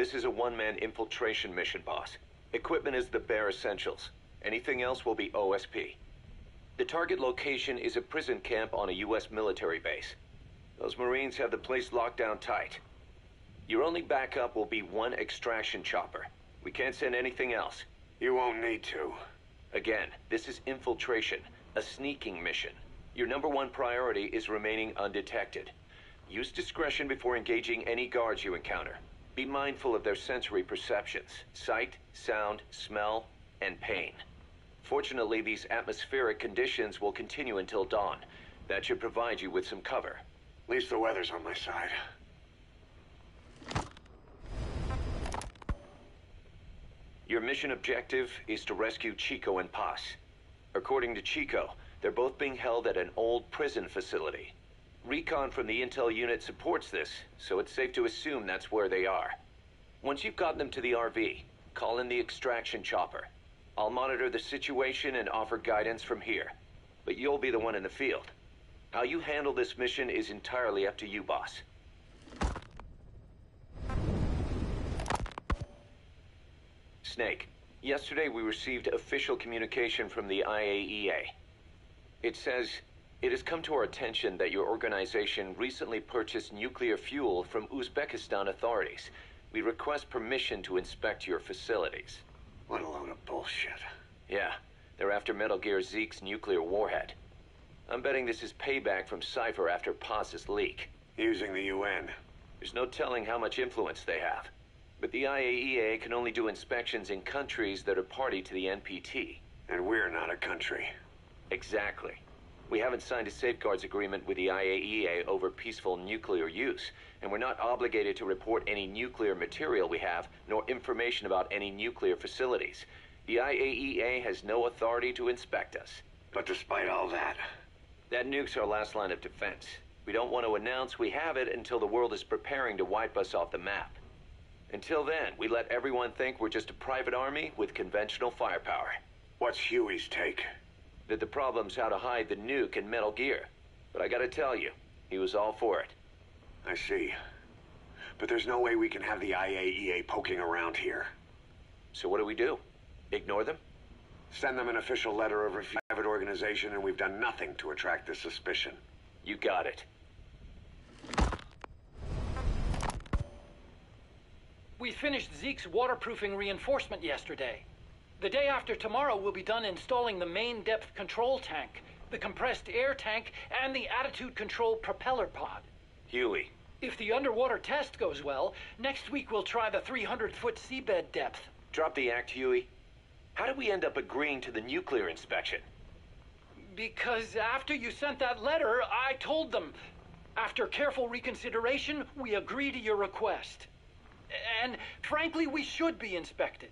This is a one-man infiltration mission, boss. Equipment is the bare essentials. Anything else will be OSP. The target location is a prison camp on a U.S. military base. Those Marines have the place locked down tight. Your only backup will be one extraction chopper. We can't send anything else. You won't need to. Again, this is infiltration, a sneaking mission. Your #1 priority is remaining undetected. Use discretion before engaging any guards you encounter. Be mindful of their sensory perceptions: sight, sound, smell, and pain. Fortunately, these atmospheric conditions will continue until dawn. That should provide you with some cover. At least the weather's on my side. Your mission objective is to rescue Chico and Paz. According to Chico, they're both being held at an old prison facility. Recon from the intel unit supports this, so it's safe to assume that's where they are. Once you've gotten them to the RV, call in the extraction chopper. I'll monitor the situation and offer guidance from here, but you'll be the one in the field. How you handle this mission is entirely up to you, boss. Snake, yesterday we received official communication from the IAEA. It says, it has come to our attention that your organization recently purchased nuclear fuel from Uzbekistan authorities. We request permission to inspect your facilities. What a load of bullshit. Yeah, they're after Metal Gear Zeke's nuclear warhead. I'm betting this is payback from Cypher after Paz's leak. Using the UN. There's no telling how much influence they have. But the IAEA can only do inspections in countries that are party to the NPT. And we're not a country. Exactly. We haven't signed a safeguards agreement with the IAEA over peaceful nuclear use, and we're not obligated to report any nuclear material we have, nor information about any nuclear facilities. The IAEA has no authority to inspect us. But despite all that... That nuke's our last line of defense. We don't want to announce we have it until the world is preparing to wipe us off the map. Until then, we let everyone think we're just a private army with conventional firepower. What's Huey's take? That the problem's how to hide the nuke in Metal Gear. But I gotta tell you, he was all for it. I see. But there's no way we can have the IAEA poking around here. So what do we do? Ignore them? Send them an official letter of refusal. Private organization, and we've done nothing to attract this suspicion. You got it. We finished Zeke's waterproofing reinforcement yesterday. The day after tomorrow, we'll be done installing the main depth control tank, the compressed air tank, and the attitude control propeller pod. Huey. If the underwater test goes well, next week we'll try the 300-foot seabed depth. Drop the act, Huey. How did we end up agreeing to the nuclear inspection? Because after you sent that letter, I told them. After careful reconsideration, we agree to your request. And frankly, we should be inspected.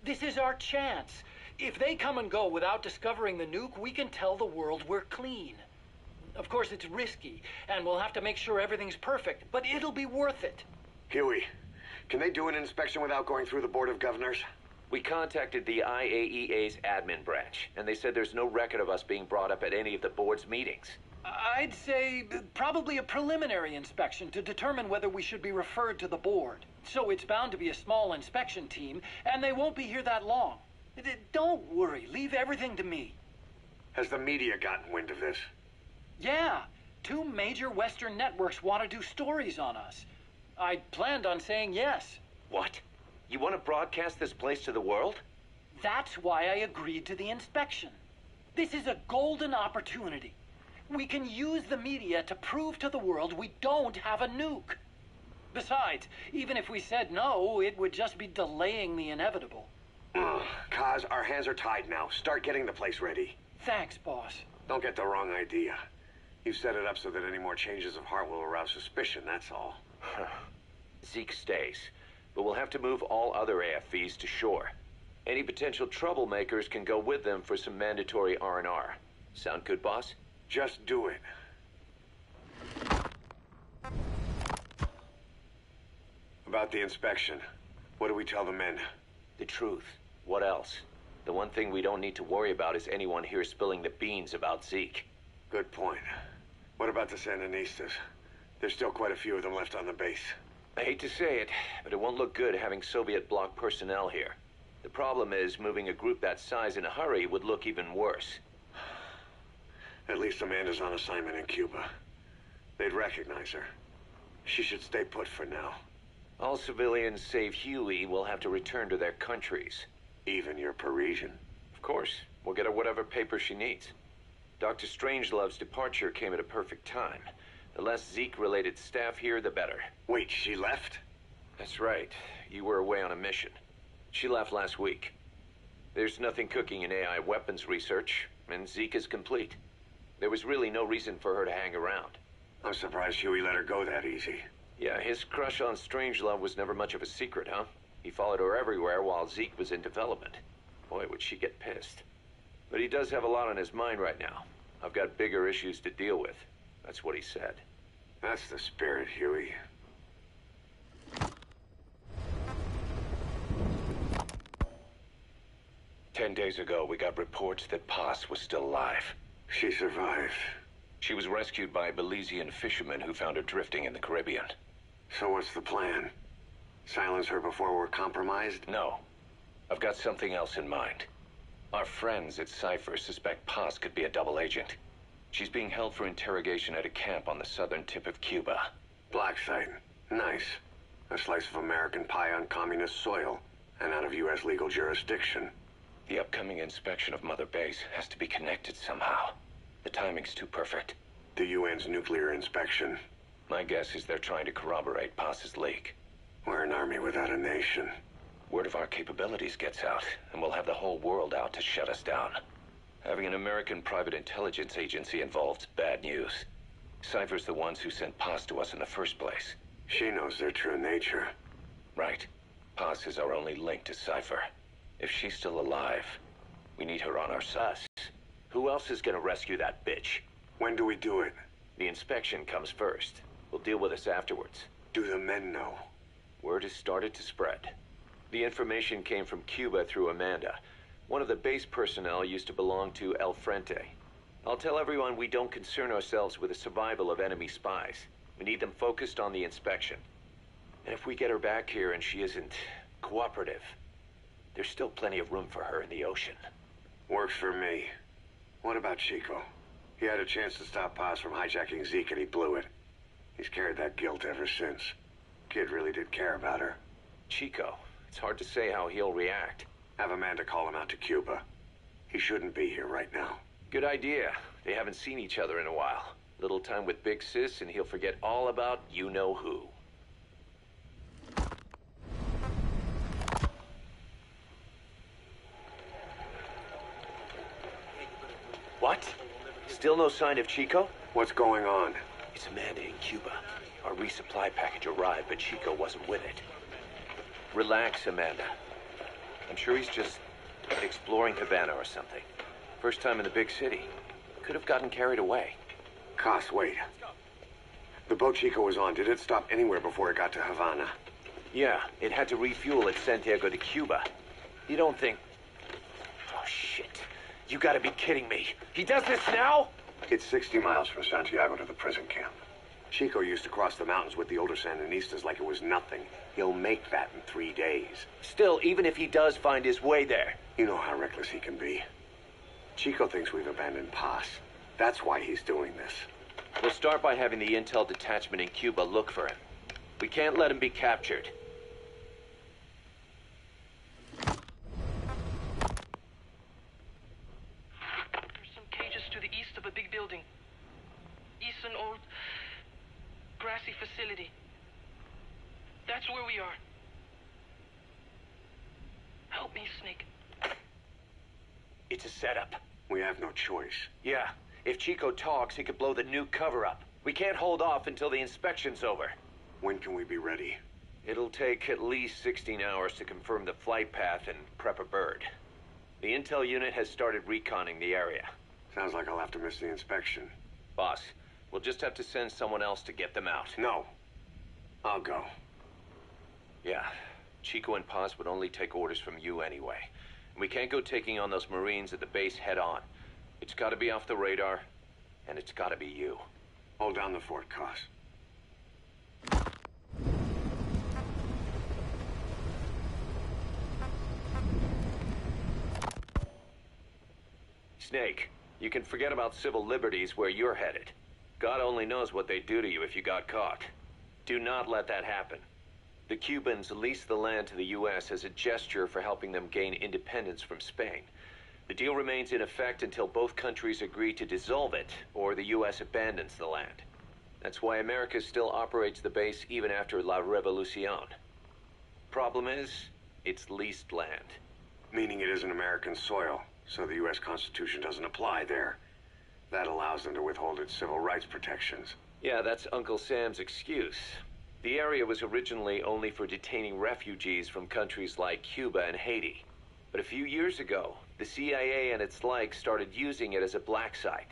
This is our chance. If they come and go without discovering the nuke, we can tell the world we're clean. Of course, it's risky, and we'll have to make sure everything's perfect, but it'll be worth it. Huey, can they do an inspection without going through the Board of Governors? We contacted the IAEA's admin branch, and they said there's no record of us being brought up at any of the board's meetings. I'd say probably a preliminary inspection to determine whether we should be referred to the board. So it's bound to be a small inspection team, and they won't be here that long. Don't worry, leave everything to me. Has the media gotten wind of this? Yeah, 2 major Western networks want to do stories on us. I planned on saying yes. What? You want to broadcast this place to the world? That's why I agreed to the inspection. This is a golden opportunity. We can use the media to prove to the world we don't have a nuke. Besides, even if we said no, it would just be delaying the inevitable. Kaz, our hands are tied now. Start getting the place ready. Thanks, boss. Don't get the wrong idea. You've set it up so that any more changes of heart will arouse suspicion, that's all. Zeke stays, but we'll have to move all other AFVs to shore. Any potential troublemakers can go with them for some mandatory R&R. Sound good, boss? Just do it. About the inspection, what do we tell the men? The truth. What else? The one thing we don't need to worry about is anyone here spilling the beans about Zeke. Good point. What about the Sandinistas? There's still quite a few of them left on the base. I hate to say it, but it won't look good having Soviet bloc personnel here. The problem is, moving a group that size in a hurry would look even worse. At least Amanda's on assignment in Cuba. They'd recognize her. She should stay put for now. All civilians save Huey will have to return to their countries. Even your Parisian? Of course. We'll get her whatever paper she needs. Dr. Strangelove's departure came at a perfect time. The less Zeke-related staff here, the better. Wait, she left? That's right. You were away on a mission. She left last week. There's nothing cooking in AI weapons research, and Zeke is complete. There was really no reason for her to hang around. I'm surprised Huey let her go that easy. Yeah, his crush on Strangelove was never much of a secret, huh? He followed her everywhere while Zeke was in development. Boy, would she get pissed. But he does have a lot on his mind right now. I've got bigger issues to deal with. That's what he said. That's the spirit, Huey. "10 days ago, we got reports that Paz was still alive. She survived. She was rescued by Belizean fishermen who found her drifting in the Caribbean. So what's the plan? Silence her before we're compromised? No. I've got something else in mind. Our friends at Cypher suspect Paz could be a double agent. She's being held for interrogation at a camp on the southern tip of Cuba. Black site. Nice. A slice of American pie on communist soil, and out of U.S. legal jurisdiction. The upcoming inspection of Mother Base has to be connected somehow. The timing's too perfect. The UN's nuclear inspection. My guess is they're trying to corroborate Paz's leak. We're an army without a nation. Word of our capabilities gets out, and we'll have the whole world out to shut us down. Having an American private intelligence agency involved's bad news. Cypher's the ones who sent Paz to us in the first place. She knows their true nature. Right. Paz is our only link to Cypher. If she's still alive, we need her on our side. Who else is gonna rescue that bitch? When do we do it? The inspection comes first. We'll deal with us afterwards. Do the men know? Word has started to spread. The information came from Cuba through Amanda. One of the base personnel used to belong to El Frente. I'll tell everyone we don't concern ourselves with the survival of enemy spies. We need them focused on the inspection. And if we get her back here and she isn't cooperative, there's still plenty of room for her in the ocean. Works for me. What about Chico? He had a chance to stop Paz from hijacking Zeke and he blew it. He's carried that guilt ever since. Kid really did care about her. Chico, it's hard to say how he'll react. Have Amanda call him out to Cuba. He shouldn't be here right now. Good idea. They haven't seen each other in a while. Little time with Big Sis and he'll forget all about you-know-who. What? Still no sign of Chico? What's going on? It's Amanda in Cuba. Our resupply package arrived, but Chico wasn't with it. Relax, Amanda. I'm sure he's just exploring Havana or something. First time in the big city. Could have gotten carried away. Cos, wait. The boat Chico was on, did it stop anywhere before it got to Havana? Yeah, it had to refuel at Santiago de Cuba. You don't think... Oh, shit. You gotta be kidding me. He does this now? It's 60 miles from Santiago to the prison camp. Chico used to cross the mountains with the older Sandinistas like it was nothing. He'll make that in 3 days. Still, even if he does find his way there... You know how reckless he can be. Chico thinks we've abandoned Paz. That's why he's doing this. We'll start by having the intel detachment in Cuba look for him. We can't let him be captured. There's some cages to the east of a big building. East an old grassy facility. That's where we are. Help me, Snake. It's a setup. We have no choice. Yeah, if Chico talks, he could blow the new cover up. We can't hold off until the inspection's over. When can we be ready? It'll take at least 16 hours to confirm the flight path and prep a bird. The intel unit has started reconning the area. Sounds like I'll have to miss the inspection. Boss, we'll just have to send someone else to get them out. No. I'll go. Yeah, Chico and Paz would only take orders from you anyway. We can't go taking on those Marines at the base head on. It's gotta be off the radar, and it's gotta be you. Hold down the fort, Cos. Snake, you can forget about civil liberties where you're headed. God only knows what they'd do to you if you got caught. Do not let that happen. The Cubans leased the land to the U.S. as a gesture for helping them gain independence from Spain. The deal remains in effect until both countries agree to dissolve it, or the U.S. abandons the land. That's why America still operates the base even after La Revolucion. Problem is, it's leased land. Meaning it isn't American soil, so the U.S. Constitution doesn't apply there. That allows them to withhold its civil rights protections. Yeah, that's Uncle Sam's excuse. The area was originally only for detaining refugees from countries like Cuba and Haiti. But a few years ago, the CIA and its like started using it as a black site.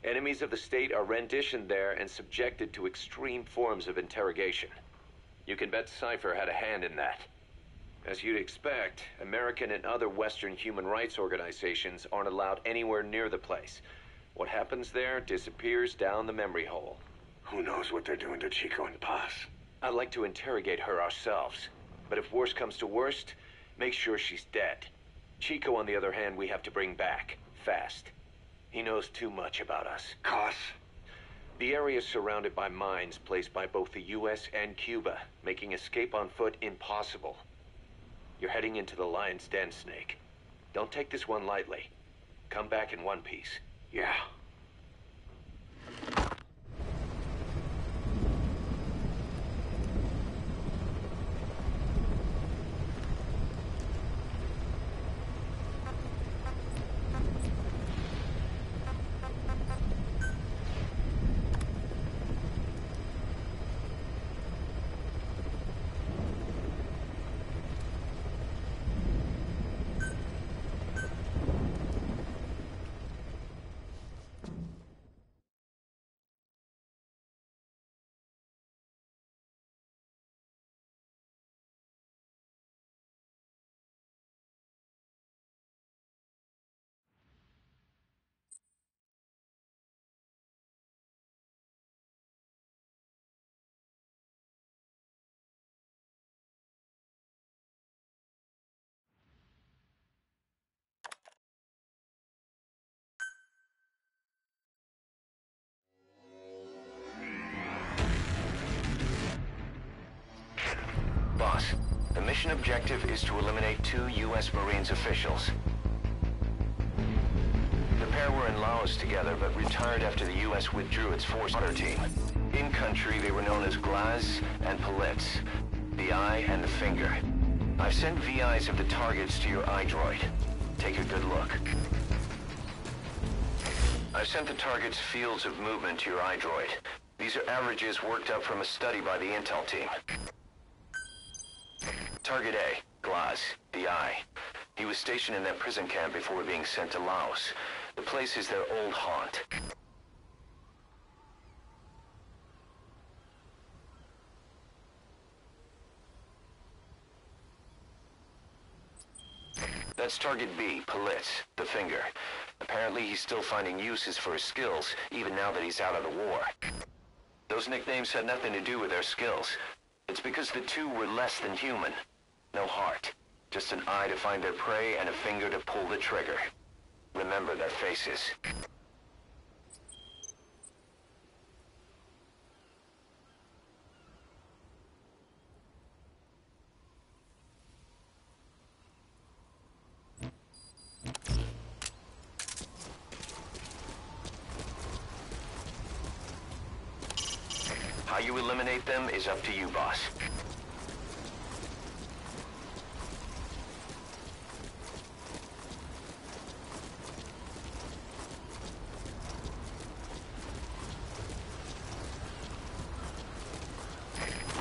Enemies of the state are renditioned there and subjected to extreme forms of interrogation. You can bet Cypher had a hand in that. As you'd expect, American and other Western human rights organizations aren't allowed anywhere near the place. What happens there disappears down the memory hole. Who knows what they're doing to Chico and Paz? I'd like to interrogate her ourselves. But if worst comes to worst, make sure she's dead. Chico, on the other hand, we have to bring back. Fast. He knows too much about us. Cos? The area is surrounded by mines placed by both the U.S. and Cuba, making escape on foot impossible. You're heading into the Lion's Den, Snake. Don't take this one lightly. Come back in one piece. Yeah. Boss, the mission objective is to eliminate 2 U.S. Marines officials. The pair were in Laos together, but retired after the U.S. withdrew its force water team. In country, they were known as Glaz and Palitz, the eye and the finger. I've sent VIs of the targets to your iDroid. Take a good look. I've sent the target's fields of movement to your iDroid. These are averages worked up from a study by the intel team. Target A, Glaz, the eye. He was stationed in that prison camp before being sent to Laos. The place is their old haunt. That's Target B, Palitz, the finger. Apparently he's still finding uses for his skills, even now that he's out of the war. Those nicknames had nothing to do with their skills. It's because the 2 were less than human. No heart. Just an eye to find their prey and a finger to pull the trigger. Remember their faces. How you eliminate them is up to you, boss.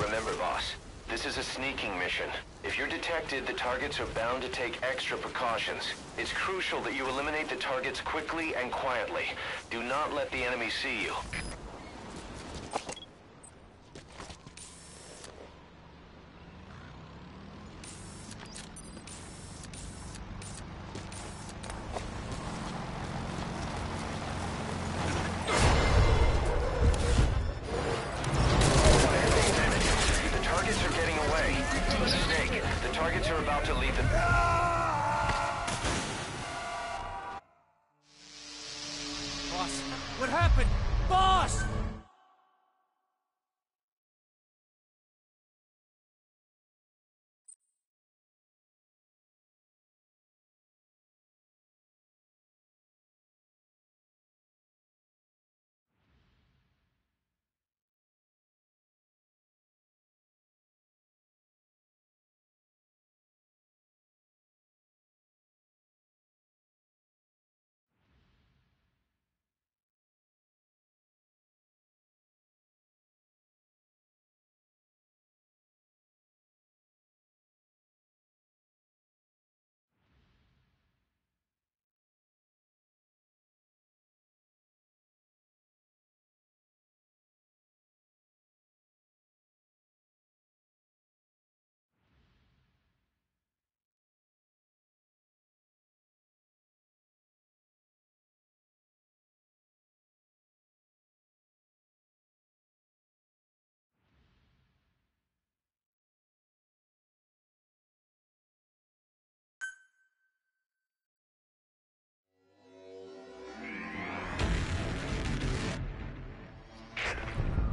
Remember, boss, this is a sneaking mission. If you're detected, the targets are bound to take extra precautions. It's crucial that you eliminate the targets quickly and quietly. Do not let the enemy see you. Targets are about to leave the...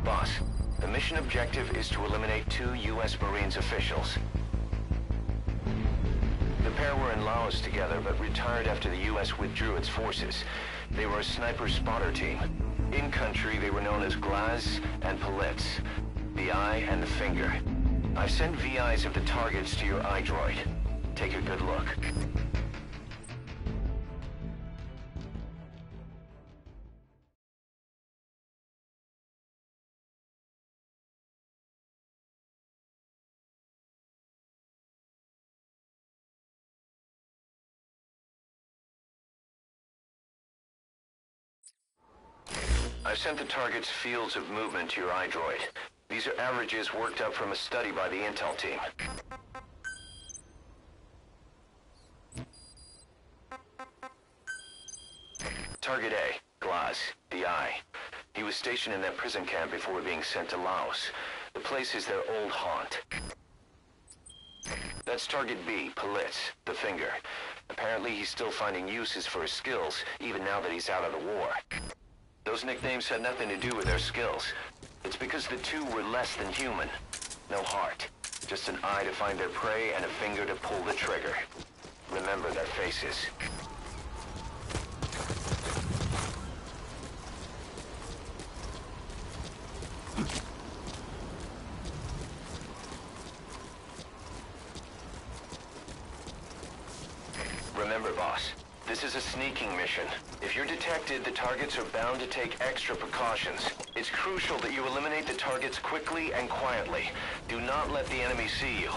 Boss, the mission objective is to eliminate 2 U.S. Marines officials. The pair were in Laos together, but retired after the U.S. withdrew its forces. They were a sniper-spotter team. In country, they were known as Glaz and Politz, the eye and the finger. I've sent VIs of the targets to your iDroid. Take a good look. I've sent the target's fields of movement to your iDroid. These are averages worked up from a study by the intel team. Target A, Glaz, the eye. He was stationed in that prison camp before being sent to Laos. The place is their old haunt. That's Target B, Politz, the finger. Apparently he's still finding uses for his skills, even now that he's out of the war. Those nicknames had nothing to do with their skills. It's because the 2 were less than human. No heart. Just an eye to find their prey and a finger to pull the trigger. Remember their faces. Remember, boss, this is a sneaking mission. If you're detected, the targets are bound to take extra precautions. It's crucial that you eliminate the targets quickly and quietly. Do not let the enemy see you.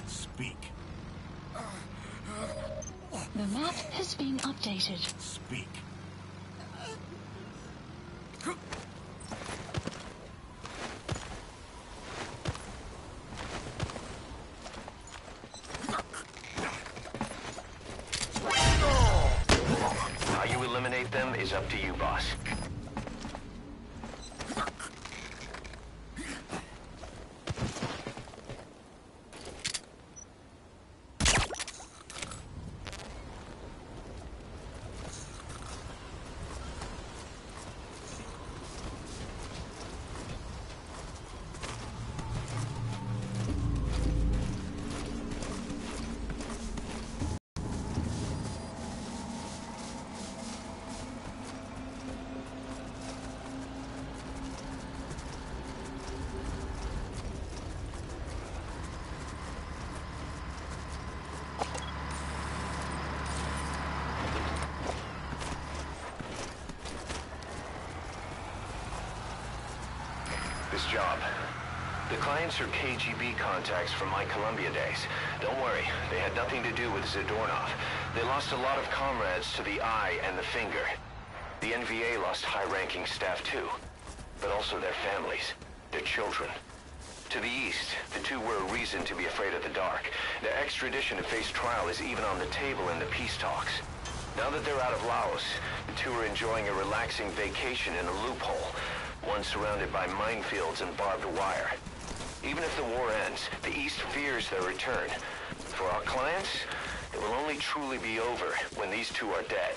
Speak. The map has been updated. Speak. How you eliminate them is up to you, boss. This job. The clients are KGB contacts from my Columbia days. Don't worry, they had nothing to do with Zadornov. They lost a lot of comrades to the eye and the finger. The NVA lost high-ranking staff too, but also their families, their children. To the east, the 2 were a reason to be afraid of the dark. Their extradition to face trial is even on the table in the peace talks. Now that they're out of Laos, the 2 are enjoying a relaxing vacation in a loophole, one surrounded by minefields and barbed wire. Even if the war ends, the East fears their return. For our clients, it will only truly be over when these 2 are dead.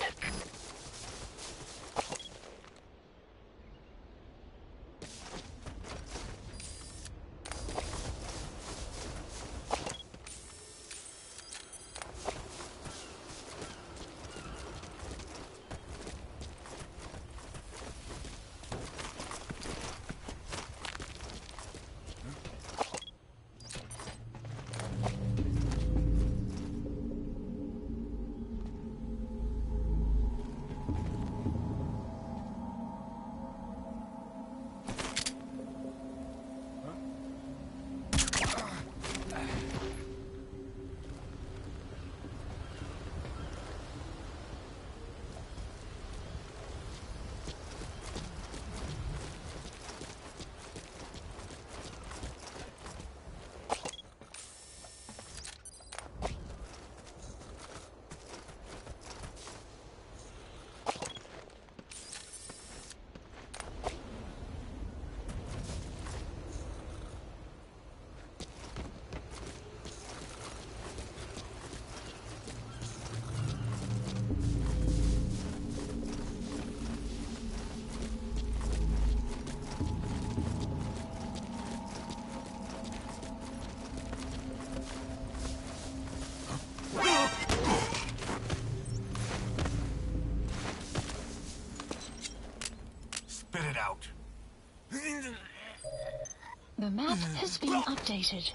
The map has been updated.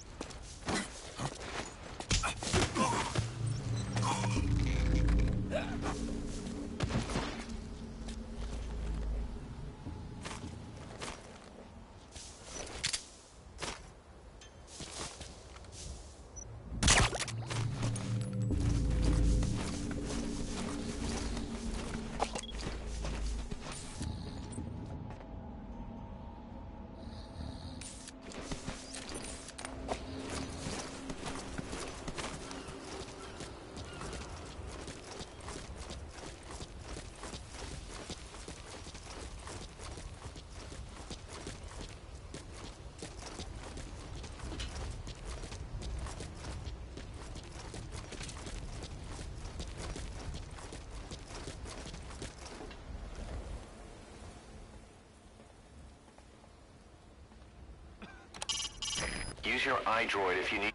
Use your iDroid if you need...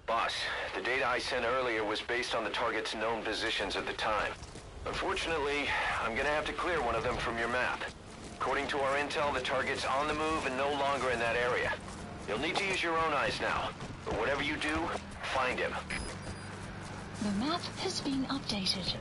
Boss, the data I sent earlier was based on the target's known positions at the time. Unfortunately, I'm gonna have to clear one of them from your map. According to our intel, the target's on the move and no longer in that area. You'll need to use your own eyes now. But whatever you do, find him. The map has been updated.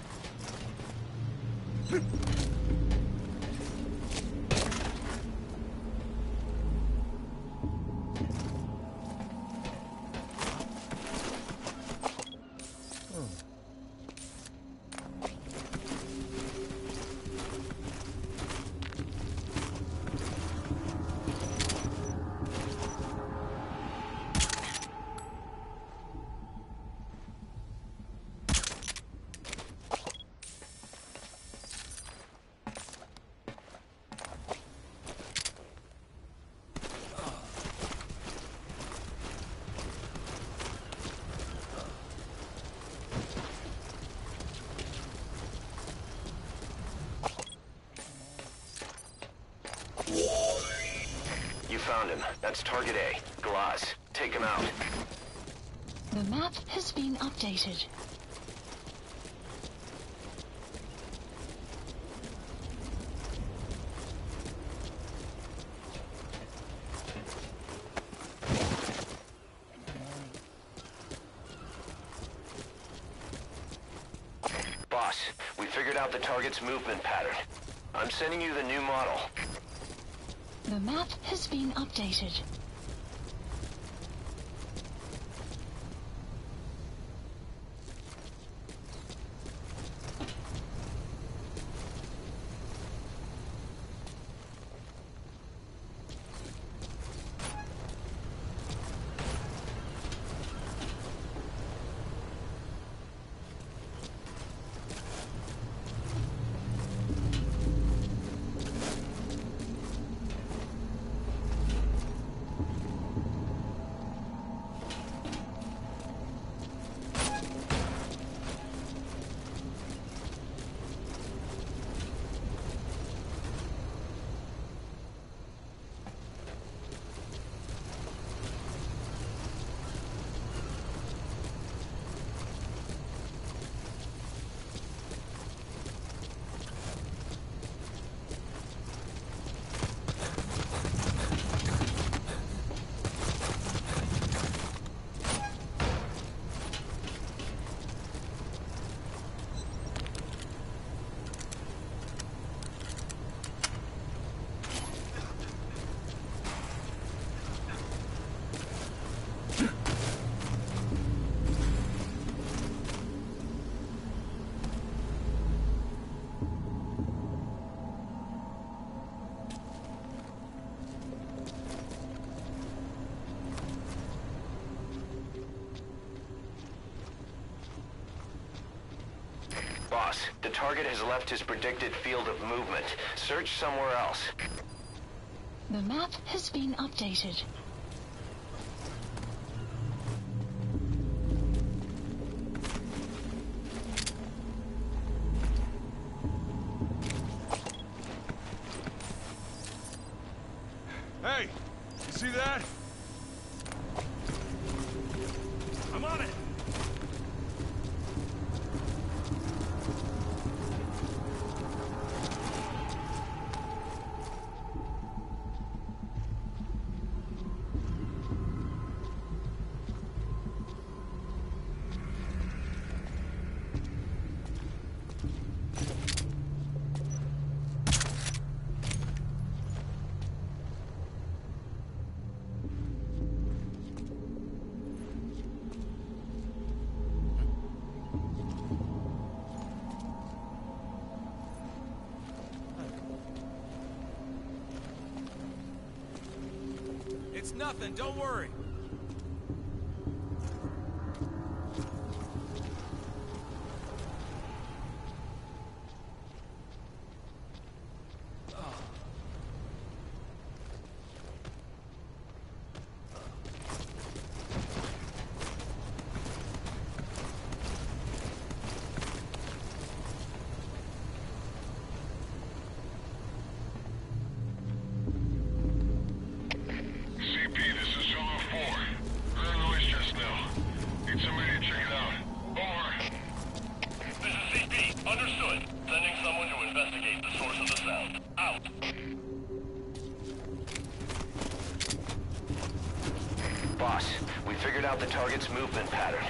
You found him. That's target A. Glass. Take him out. The map has been updated. Boss, we figured out the target's movement pattern. I'm sending you the new model. The map has been updated. Boss, the target has left his predicted field of movement. Search somewhere else. The map has been updated. Hey, you see that? I'm on it. It's nothing, don't worry. Boss, we figured out the target's movement pattern.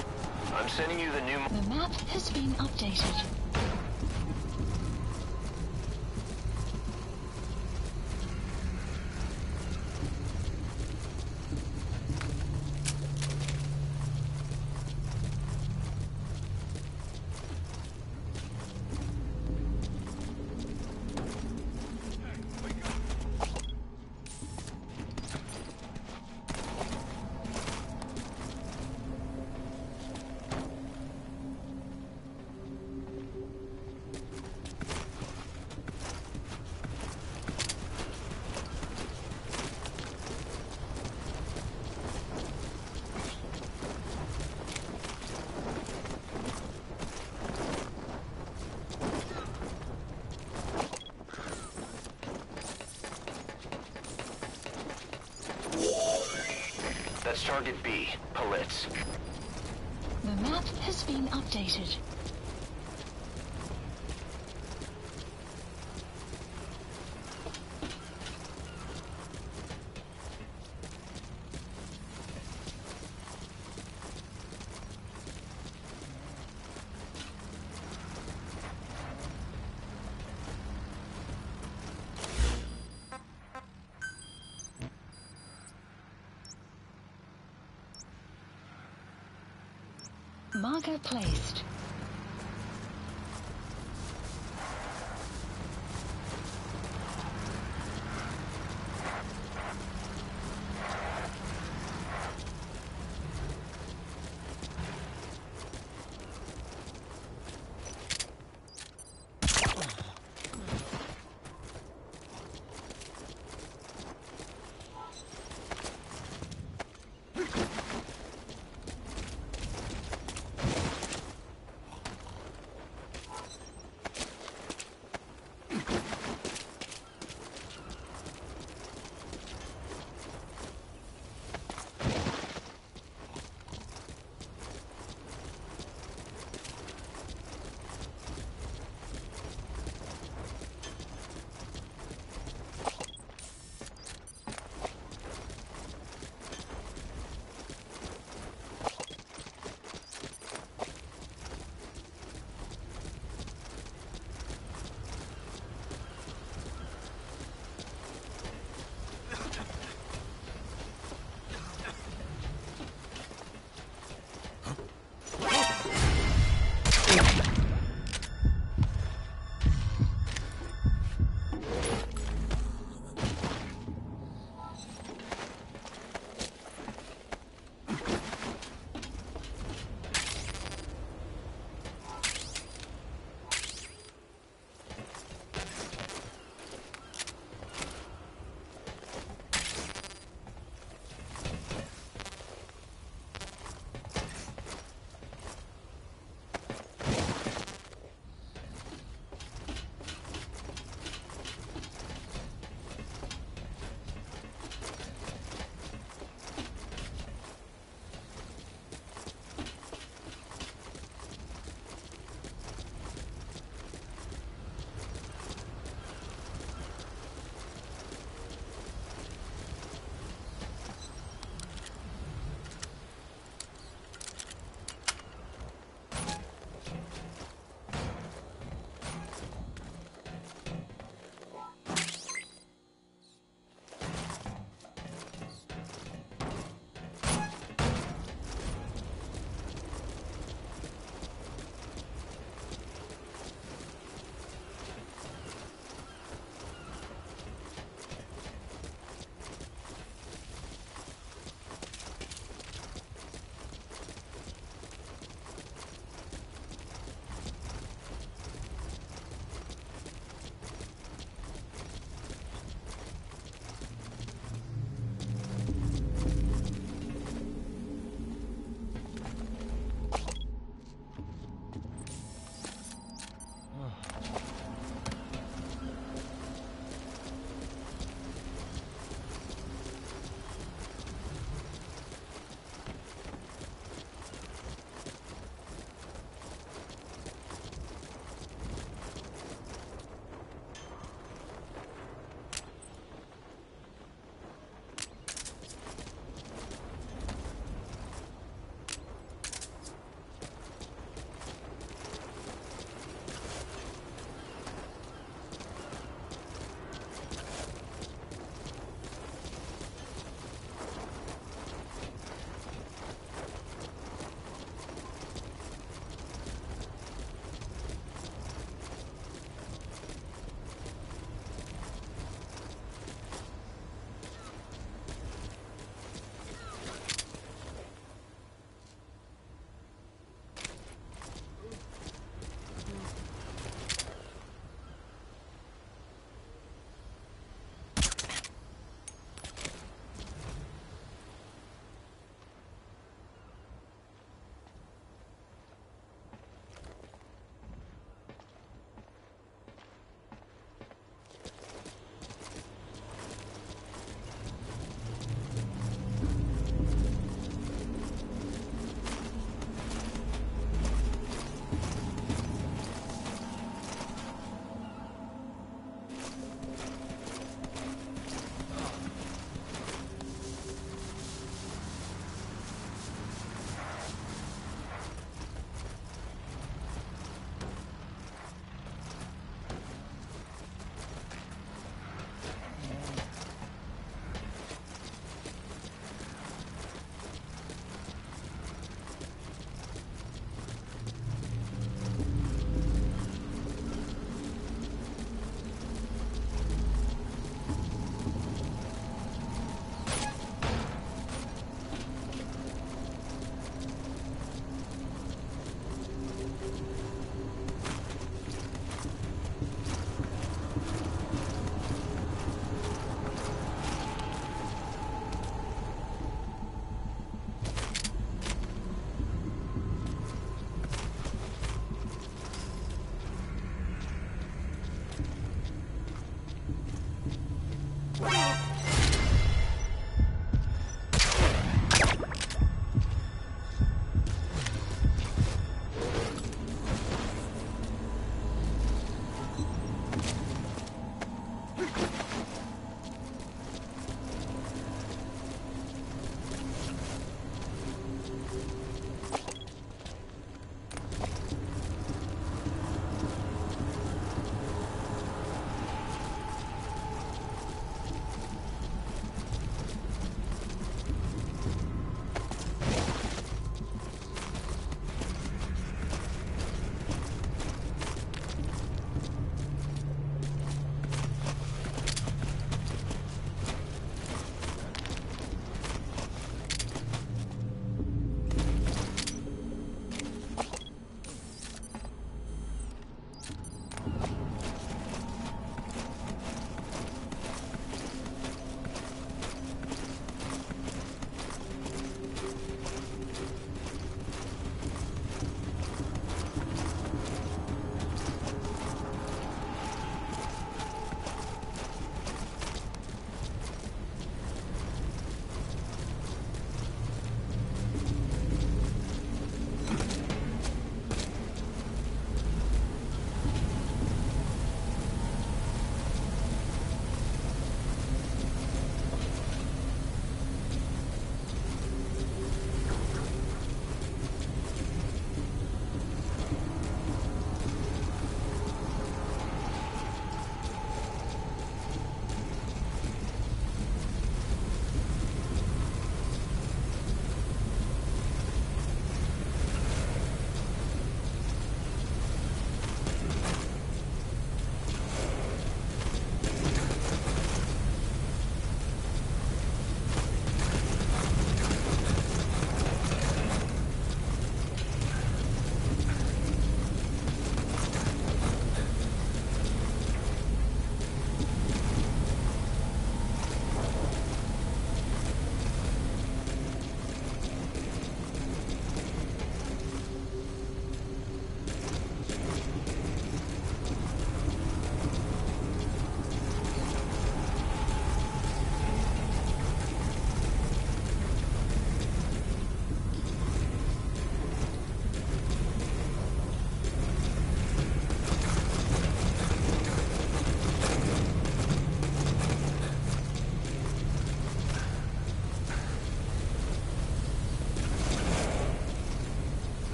I'm sending you the new... The map has been updated. That's target B, Palitz. The map has been updated. Marker placed.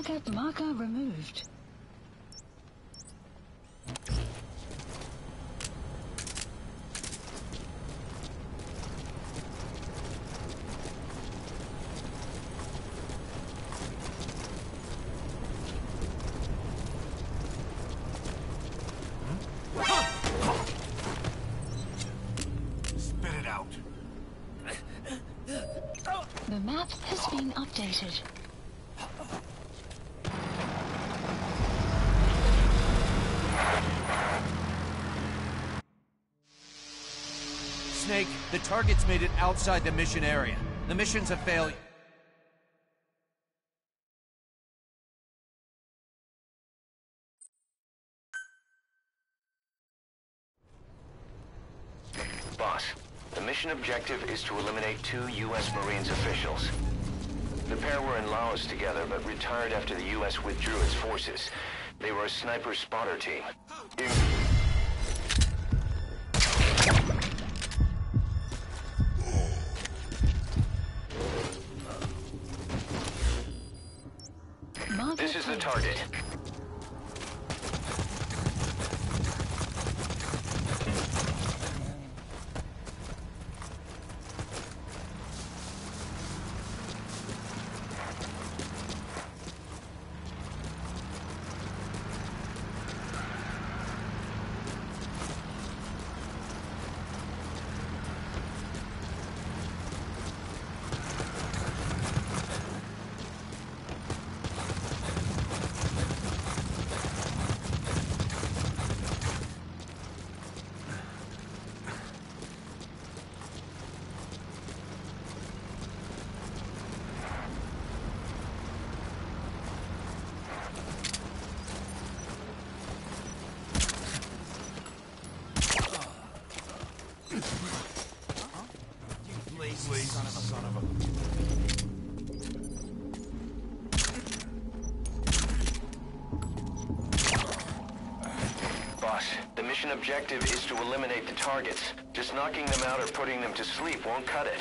Target marker removed. Spit it out. The map has been updated. Snake, the target's made it outside the mission area. The mission's a failure. Boss, the mission objective is to eliminate 2 U.S. Marines officials. The pair were in Laos together, but retired after the U.S. withdrew its forces. They were a sniper spotter team. This is the target. Son of a... Boss, the mission objective is to eliminate the targets. Just knocking them out or putting them to sleep won't cut it.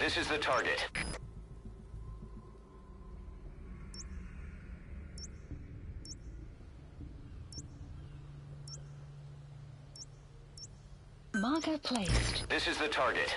This is the target. Marker placed. This is the target.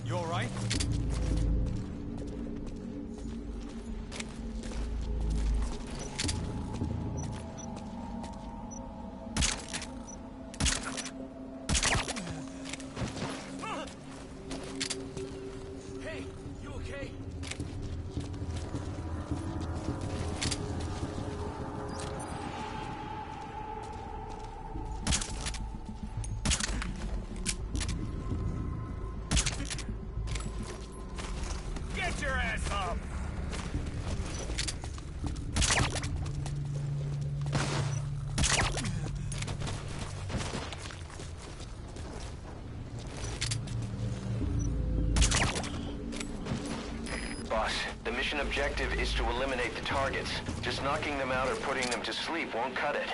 You all right? Hey, you okay? Get your ass up! Boss, the mission objective is to eliminate the targets. Just knocking them out or putting them to sleep won't cut it.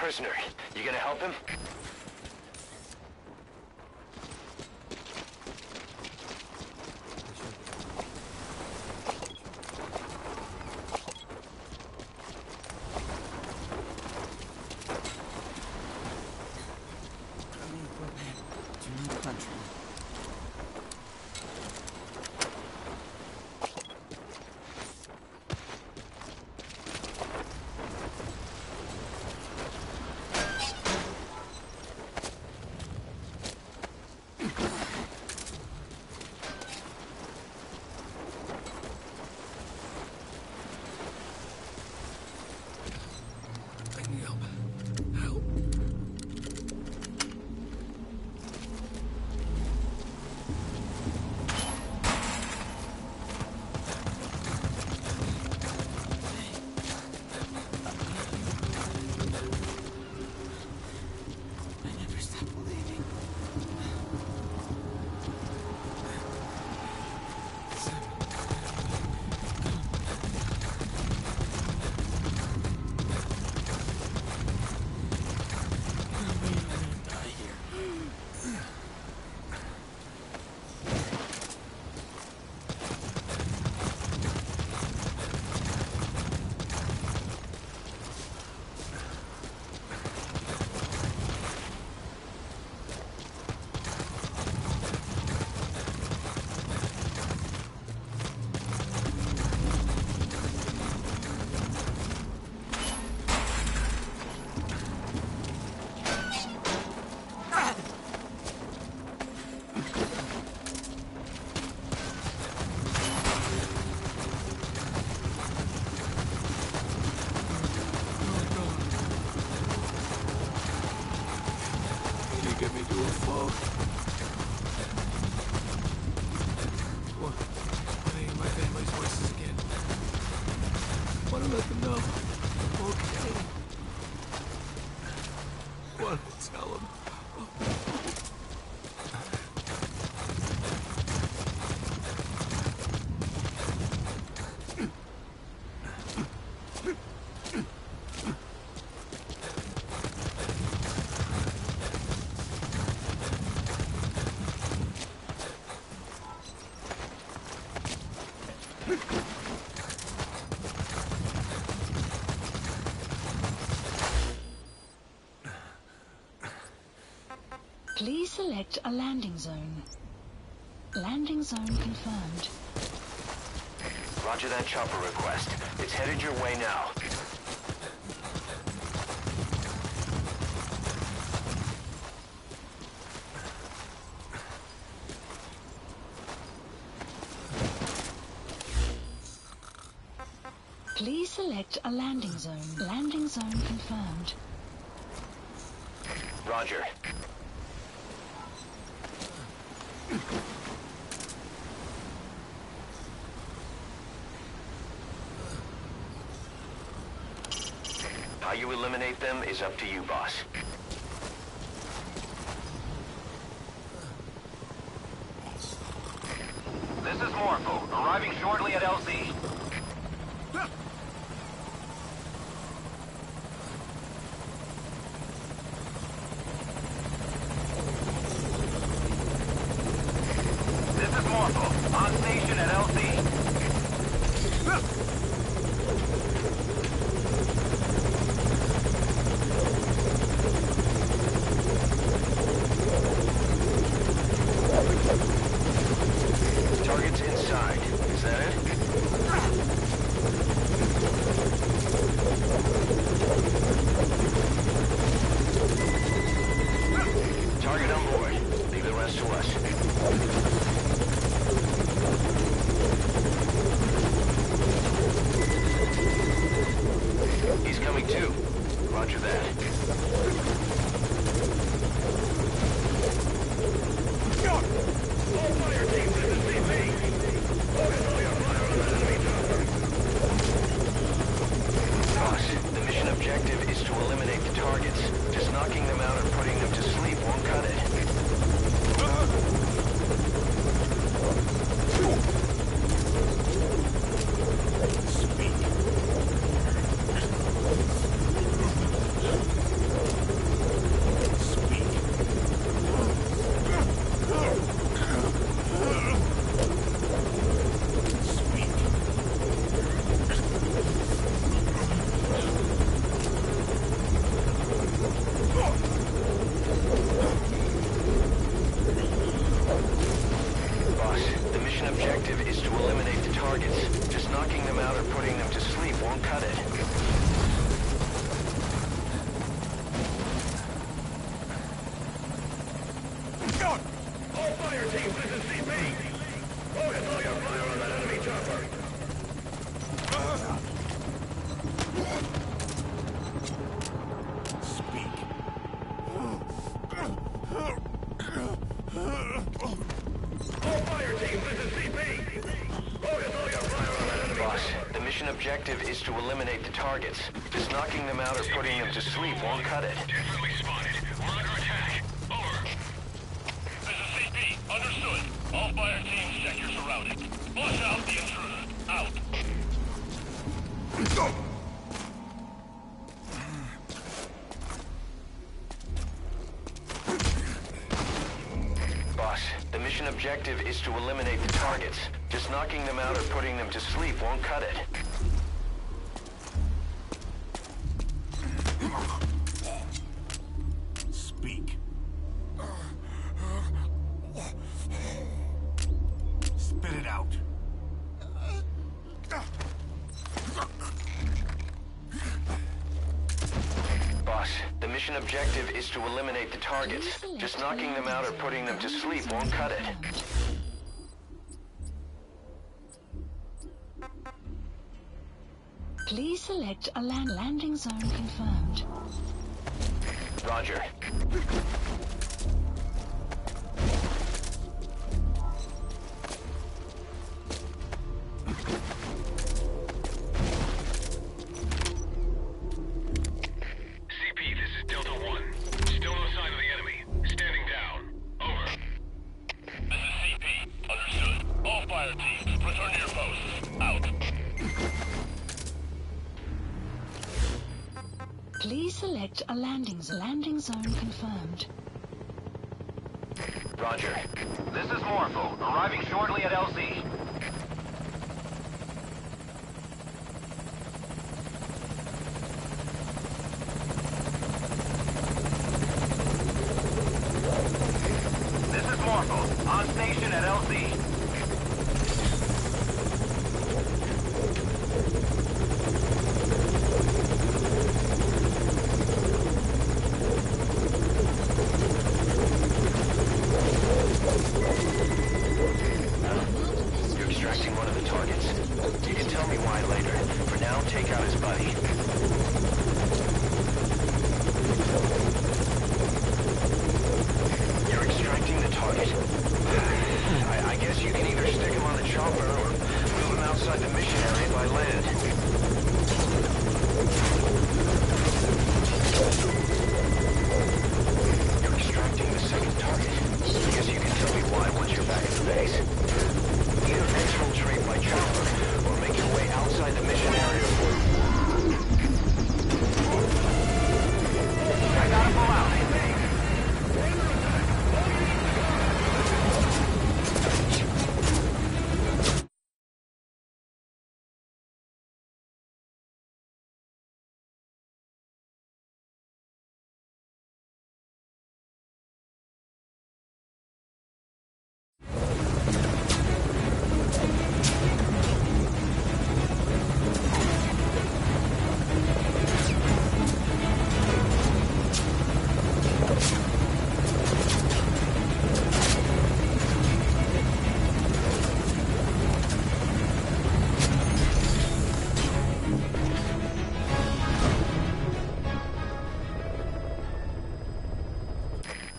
prisoner. You gonna help him? Please select a landing zone. Landing zone confirmed. Roger that chopper request. It's headed your way now. Please select a landing zone. Landing zone confirmed. Roger. How you eliminate them is up to you, boss. This is Morpho, arriving shortly at LZ. This is Morpho, on station at LZ. Target's inside. Is that it? Target on board. Leave the rest to us. He's coming too. Roger that. Boss, the mission objective is to eliminate the targets. Just knocking them out or putting them to sleep won't cut it. shot! All fire teams, this is CP. Focus all your fire on that enemy chopper. Speak. All fire teams, this is CP. Focus all your fire on that enemy Boss, chopper. the mission objective is to eliminate the targets. Just knocking them out or putting them to sleep won't cut it. Definitely spotted. We're under attack. Over. This is CP. Understood. All fire teams, check your surroundings. Flush out the intruder. Out. Boss, the mission objective is to eliminate the targets. Just knocking them out or putting them to sleep won't cut it. Speak. Spit it out. Boss, the mission objective is to eliminate the targets. Just knocking them out or putting them to sleep won't cut it. Please select a landing zone confirmed. Roger. CP, this is Delta 1. Still no sign of the enemy. Standing down. Over. This is CP. Understood. All fire teams, return to your posts. Out. Please select a landing zone confirmed. Roger. This is Morpho, arriving shortly at LZ. This is Morpho, on station at LZ. You're extracting one of the targets. You can tell me why later. For now, take out his buddy. You're extracting the target? I guess you can either stick him on the chopper or move him outside the mission area by land. You're extracting the second target. I guess you can tell me why once you're back at the base. Either exfiltrate by chopper, or make your way outside the mission area for... I gotta pull out.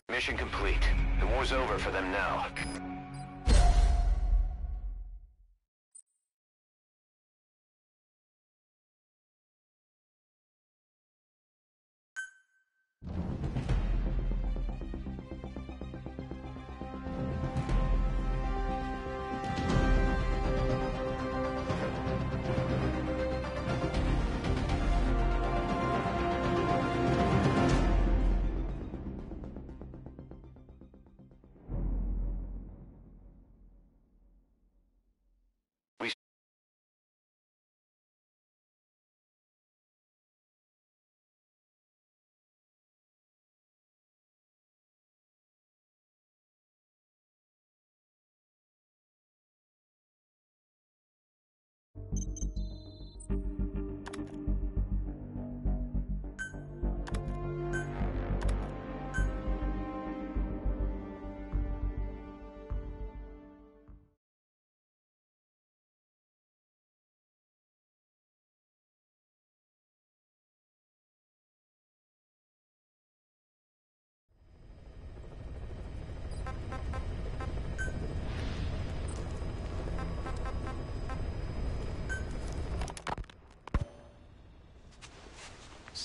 Mission complete. The war's over for them now.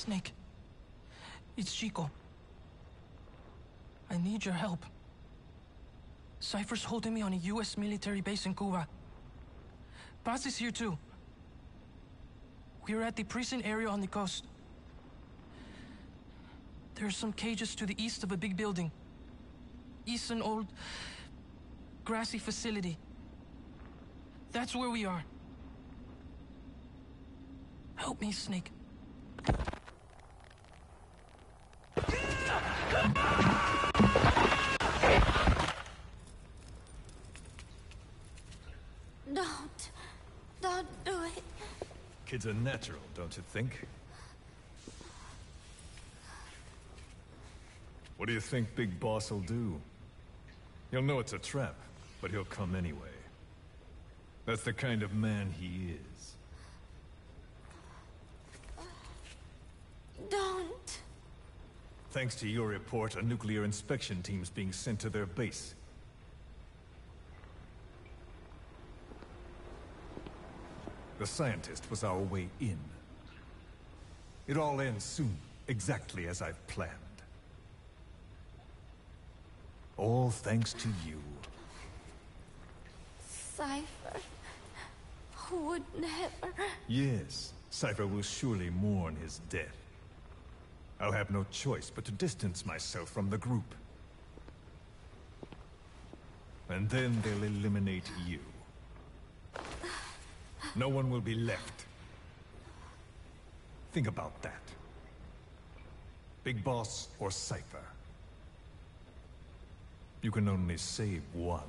Snake. It's Chico. I need your help. Cypher's holding me on a U.S. military base in Cuba. Paz is here too. We're at the prison area on the coast. There are some cages to the east of a big building. It's an old, grassy facility. That's where we are. Help me, Snake. Don't do it. Kids are natural, don't you think? What do you think Big Boss will do? He'll know it's a trap, but he'll come anyway. That's the kind of man he is. Don't. Thanks to your report, a nuclear inspection team's being sent to their base. The scientist was our way in. It all ends soon, exactly as I've planned. All thanks to you. Cypher would never... Yes, Cypher will surely mourn his death. I'll have no choice but to distance myself from the group. And then they'll eliminate you. No one will be left. Think about that. Big Boss or Cypher. You can only save one.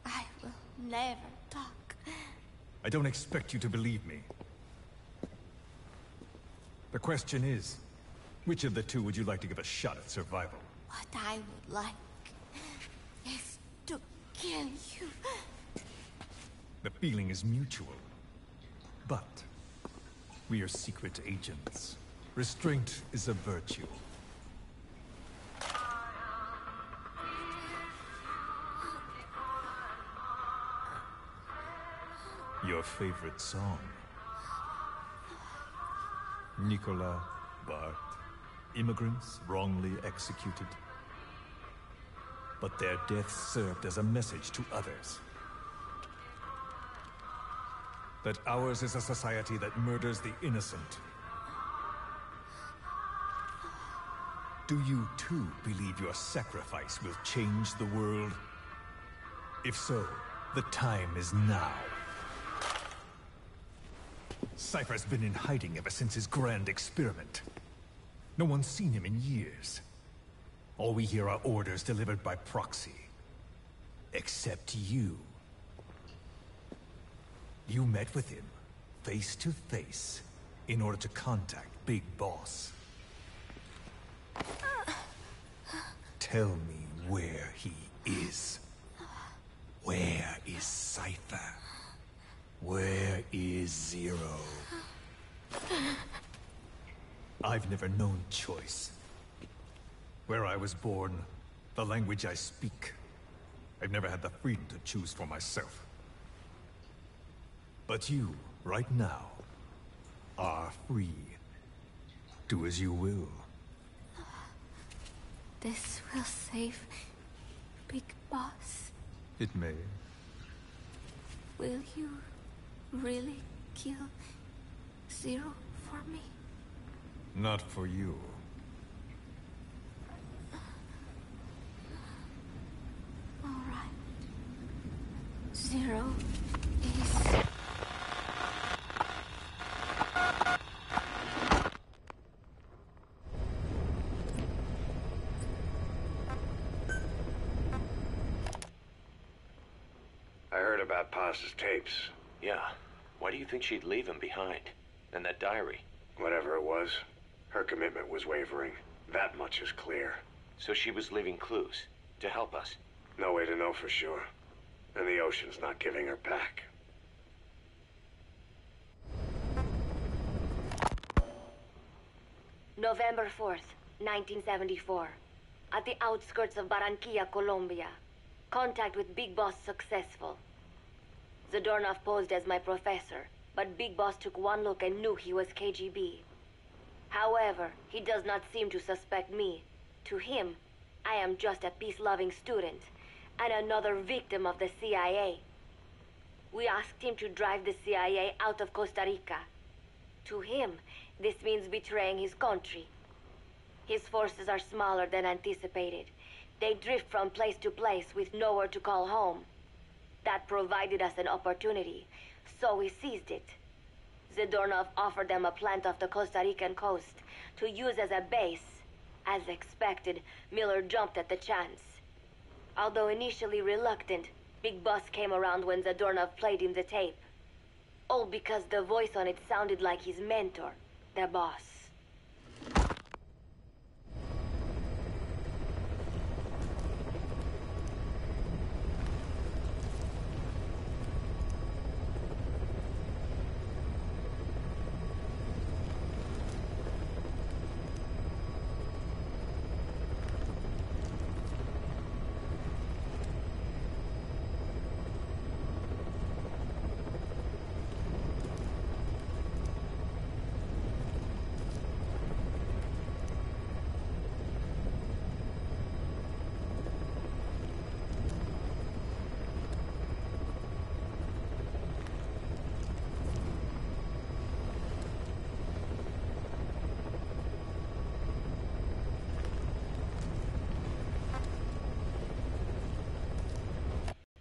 I will never talk. I don't expect you to believe me. The question is, which of the two would you like to give a shot at survival? What I would like is to kill you. The feeling is mutual. But we are secret agents. Restraint is a virtue. Your favorite song? Nicola, Bart, immigrants wrongly executed. But their deaths served as a message to others. That ours is a society that murders the innocent. Do you too believe your sacrifice will change the world? If so, the time is now. Cypher's been in hiding ever since his grand experiment. No one's seen him in years. All we hear are orders delivered by proxy. Except you. You met with him, face to face, in order to contact Big Boss. Tell me where he is. Where is Cypher? Where is Zero? I've never known choice. Where I was born, the language I speak, I've never had the freedom to choose for myself. But you, right now, are free. Do as you will. This will save Big Boss. It may. Will you really kill Zero for me? Not for you. All right. Zero is... I heard about Paz's tapes. Yeah. Why do you think she'd leave him behind? And that diary? Whatever it was, her commitment was wavering. That much is clear. So she was leaving clues to help us. No way to know for sure. And the ocean's not giving her back. November 4th, 1974. At the outskirts of Barranquilla, Colombia. Contact with Big Boss successful. Zadornov posed as my professor, but Big Boss took one look and knew he was KGB. However, he does not seem to suspect me. To him, I am just a peace-loving student, and another victim of the CIA. We asked him to drive the CIA out of Costa Rica. To him, this means betraying his country. His forces are smaller than anticipated. They drift from place to place with nowhere to call home. That provided us an opportunity, so we seized it. Zadornov offered them a plant off the Costa Rican coast to use as a base. As expected, Miller jumped at the chance. Although initially reluctant, Big Boss came around when Zadornov played him the tape. All because the voice on it sounded like his mentor, the boss.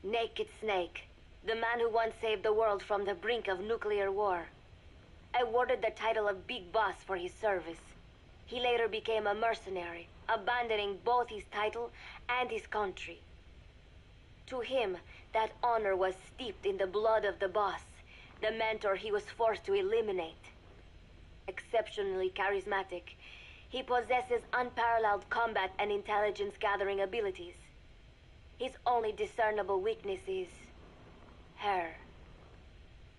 Naked Snake, the man who once saved the world from the brink of nuclear war. Awarded the title of Big Boss for his service. He later became a mercenary, abandoning both his title and his country. To him, that honor was steeped in the blood of the boss, the mentor he was forced to eliminate. Exceptionally charismatic, he possesses unparalleled combat and intelligence-gathering abilities. His only discernible weakness is her.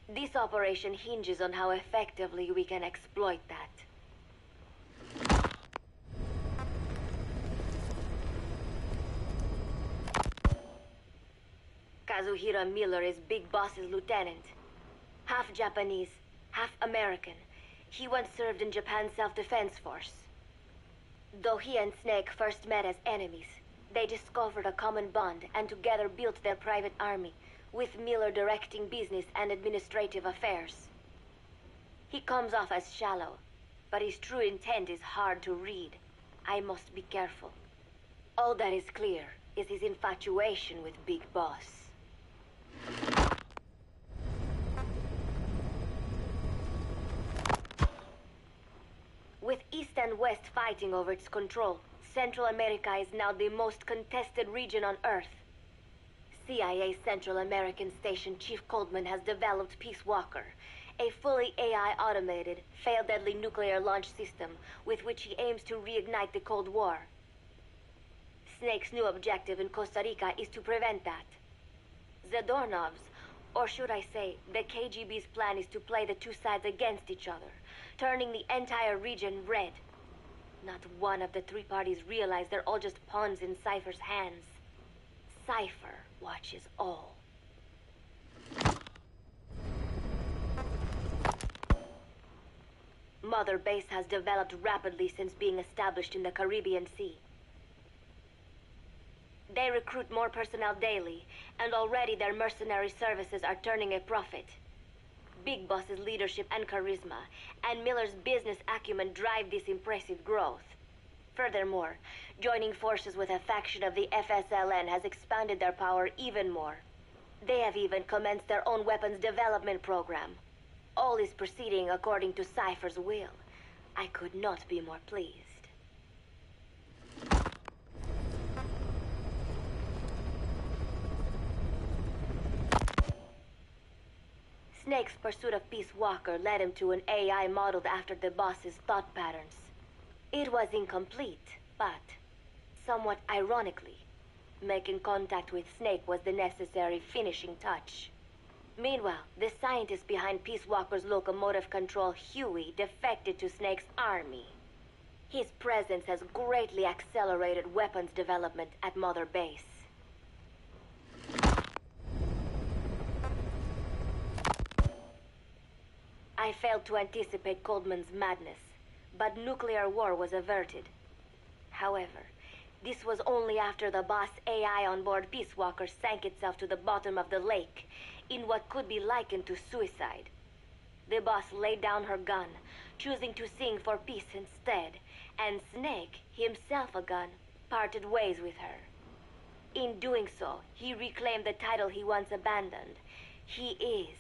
This operation hinges on how effectively we can exploit that. Kazuhira Miller is Big Boss's lieutenant. Half Japanese, half American. He once served in Japan's self-defense force. Though he and Snake first met as enemies, they discovered a common bond and together built their private army, with Miller directing business and administrative affairs. He comes off as shallow, but his true intent is hard to read. I must be careful. All that is clear is his infatuation with Big Boss. With East and West fighting over its control, Central America is now the most contested region on Earth. CIA Central American Station Chief Coldman has developed Peace Walker, a fully AI-automated, fail-deadly nuclear launch system with which he aims to reignite the Cold War. Snake's new objective in Costa Rica is to prevent that. Zadornov's, or should I say, the KGB's plan is to play the two sides against each other, turning the entire region red. Not one of the three parties realize they're all just pawns in Cypher's hands. Cypher watches all. Mother Base has developed rapidly since being established in the Caribbean Sea. They recruit more personnel daily, and already their mercenary services are turning a profit. Big Boss's leadership and charisma, and Miller's business acumen drive this impressive growth. Furthermore, joining forces with a faction of the FSLN has expanded their power even more. They have even commenced their own weapons development program. All is proceeding according to Cypher's will. I could not be more pleased. Snake's pursuit of Peace Walker led him to an AI modeled after the boss's thought patterns. It was incomplete, but, somewhat ironically, making contact with Snake was the necessary finishing touch. Meanwhile, the scientist behind Peace Walker's locomotive control, Huey, defected to Snake's army. His presence has greatly accelerated weapons development at Mother Base. I failed to anticipate Coldman's madness, but nuclear war was averted. However, this was only after the boss AI on board Peace Walker sank itself to the bottom of the lake in what could be likened to suicide. The boss laid down her gun, choosing to sing for peace instead, and Snake, himself a gun, parted ways with her. In doing so, he reclaimed the title he once abandoned. He is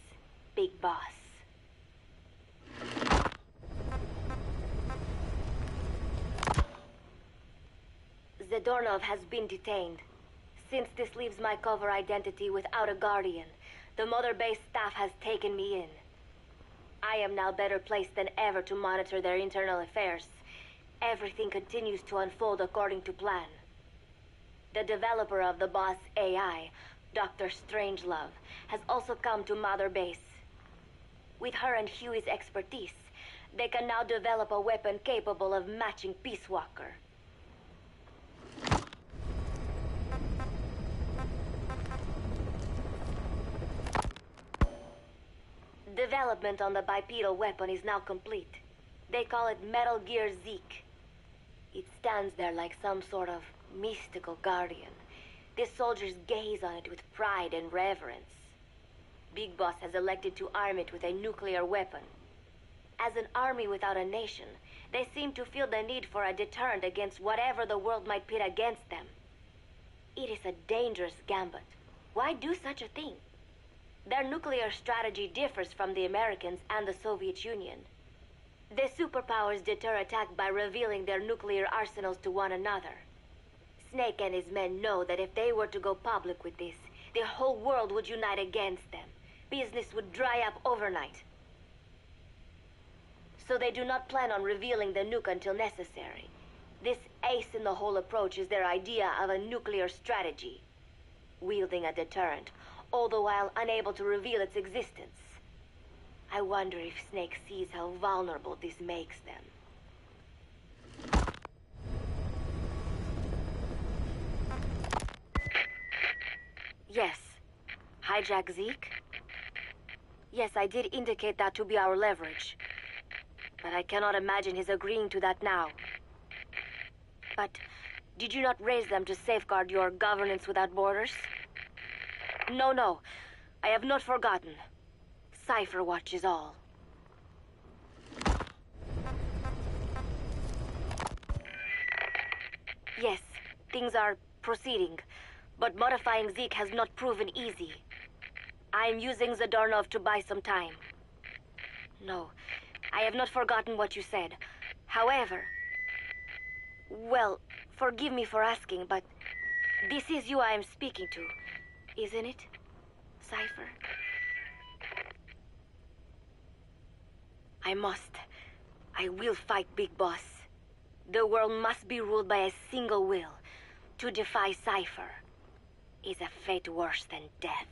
Big Boss. Zadornov has been detained. Since this leaves my cover identity without a guardian, the Mother Base staff has taken me in. I am now better placed than ever to monitor their internal affairs. Everything continues to unfold according to plan. The developer of the boss AI, Dr. Strangelove, has also come to Mother Base. With her and Huey's expertise, they can now develop a weapon capable of matching Peace Walker. Development on the bipedal weapon is now complete. They call it Metal Gear Zeke. It stands there like some sort of mystical guardian. The soldiers gaze on it with pride and reverence. Big Boss has elected to arm it with a nuclear weapon. As an army without a nation, they seem to feel the need for a deterrent against whatever the world might pit against them. It is a dangerous gambit. Why do such a thing? Their nuclear strategy differs from the Americans and the Soviet Union. The superpowers deter attack by revealing their nuclear arsenals to one another. Snake and his men know that if they were to go public with this, the whole world would unite against them. Business would dry up overnight. So they do not plan on revealing the nuke until necessary. This ace-in-the-hole approach is their idea of a nuclear strategy. Wielding a deterrent, all the while unable to reveal its existence. I wonder if Snake sees how vulnerable this makes them. Yes. Hijack Zeke? Yes, I did indicate that to be our leverage. But I cannot imagine his agreeing to that now. But did you not raise them to safeguard your governance without borders? No. I have not forgotten. Cypher watches all. Yes, things are proceeding, but modifying Zeke has not proven easy. I am using Zadornov to buy some time. No, I have not forgotten what you said. However... Well, forgive me for asking, but this is you I am speaking to, isn't it, Cypher? I will fight Big Boss. The world must be ruled by a single will. To defy Cypher is a fate worse than death.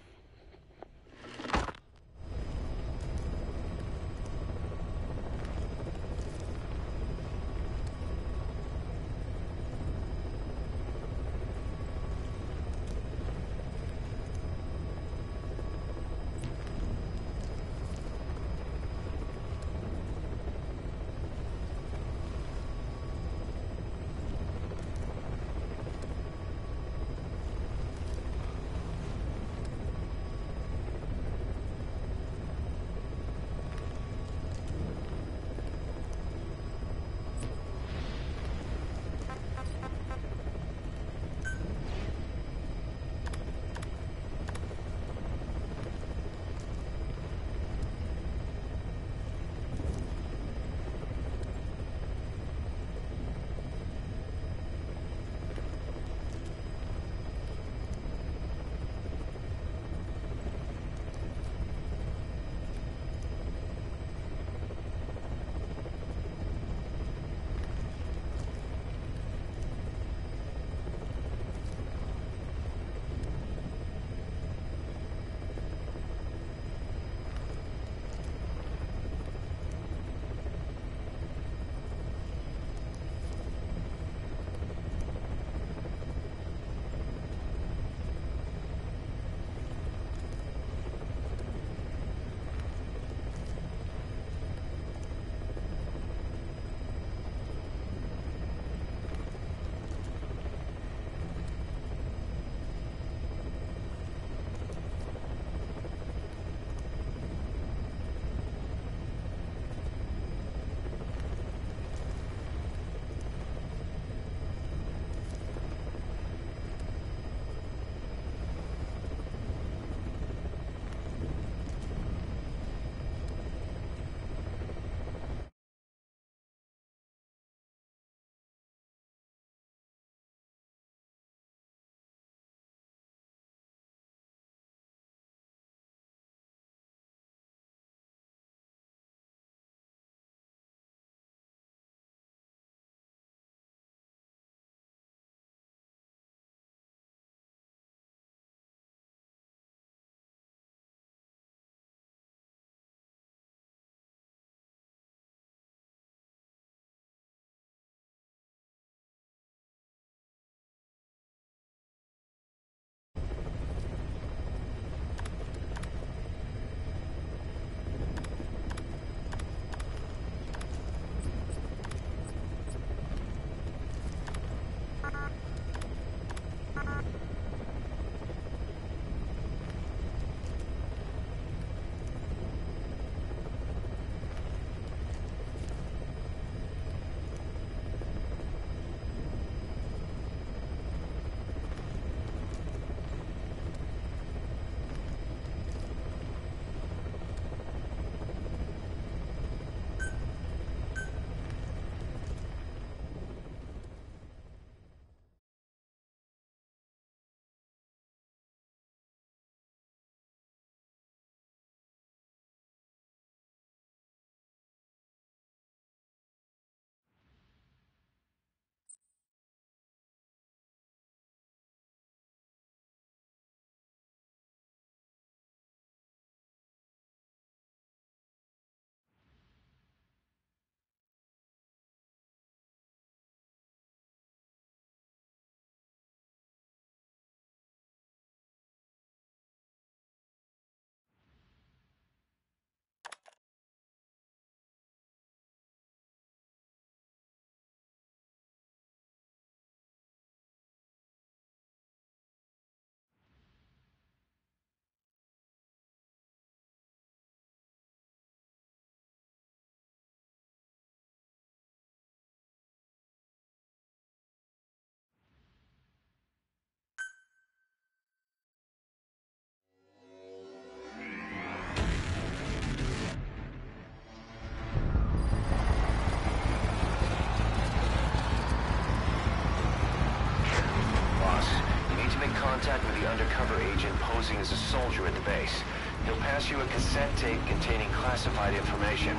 contact with the undercover agent posing as a soldier at the base. He'll pass you a cassette tape containing classified information.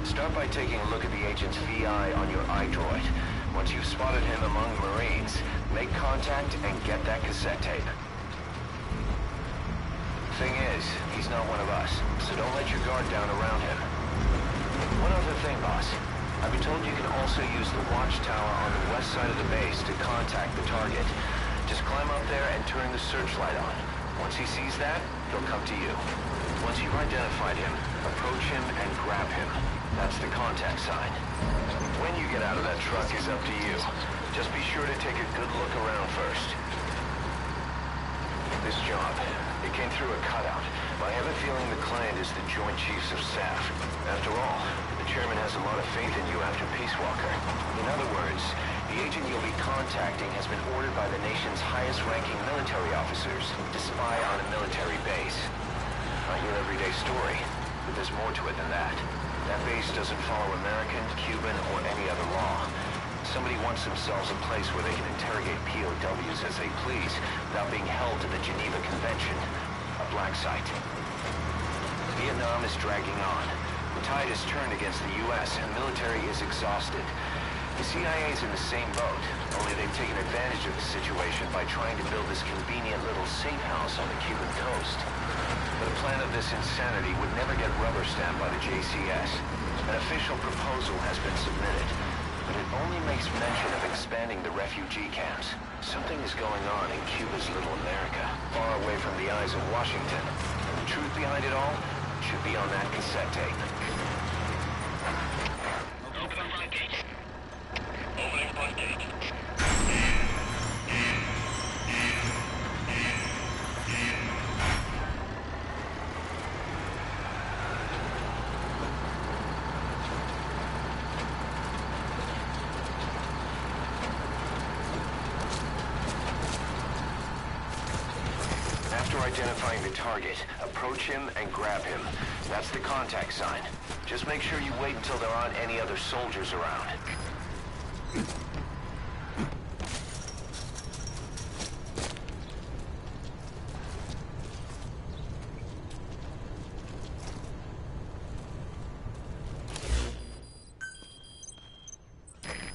Start by taking a look at the agent's VI on your iDroid. Once you've spotted him among Marines, make contact and get that cassette tape. Thing is, he's not one of us, so don't let your guard down around him. One other thing, boss. I've been told you can also use the watchtower on the west side of the base to contact the target. Just climb up there and turn the searchlight on. Once he sees that, he'll come to you. Once you've identified him, approach him and grab him. That's the contact sign. When you get out of that truck is up to you. Just be sure to take a good look around first. This job, it came through a cutout, but I have a feeling the client is the Joint Chiefs of Staff. After all, the chairman has a lot of faith in you after Peace Walker. In other words, the agent you'll be contacting has been ordered by the nation's highest-ranking military officers to spy on a military base. Not your everyday story, but there's more to it than that. That base doesn't follow American, Cuban, or any other law. Somebody wants themselves a place where they can interrogate POWs as they please without being held to the Geneva Convention. A black site. Vietnam is dragging on. The tide has turned against the U.S. and the military is exhausted. The CIA is in the same boat, only they've taken advantage of the situation by trying to build this convenient little safe house on the Cuban coast. But a plan of this insanity would never get rubber stamped by the JCS. An official proposal has been submitted, but it only makes mention of expanding the refugee camps. Something is going on in Cuba's little America, far away from the eyes of Washington. And the truth behind it all should be on that cassette tape. Open the front gate. Opening front gate. After identifying the target, approach him and grab him. That's the contact sign. Just make sure you wait until there aren't any other soldiers around.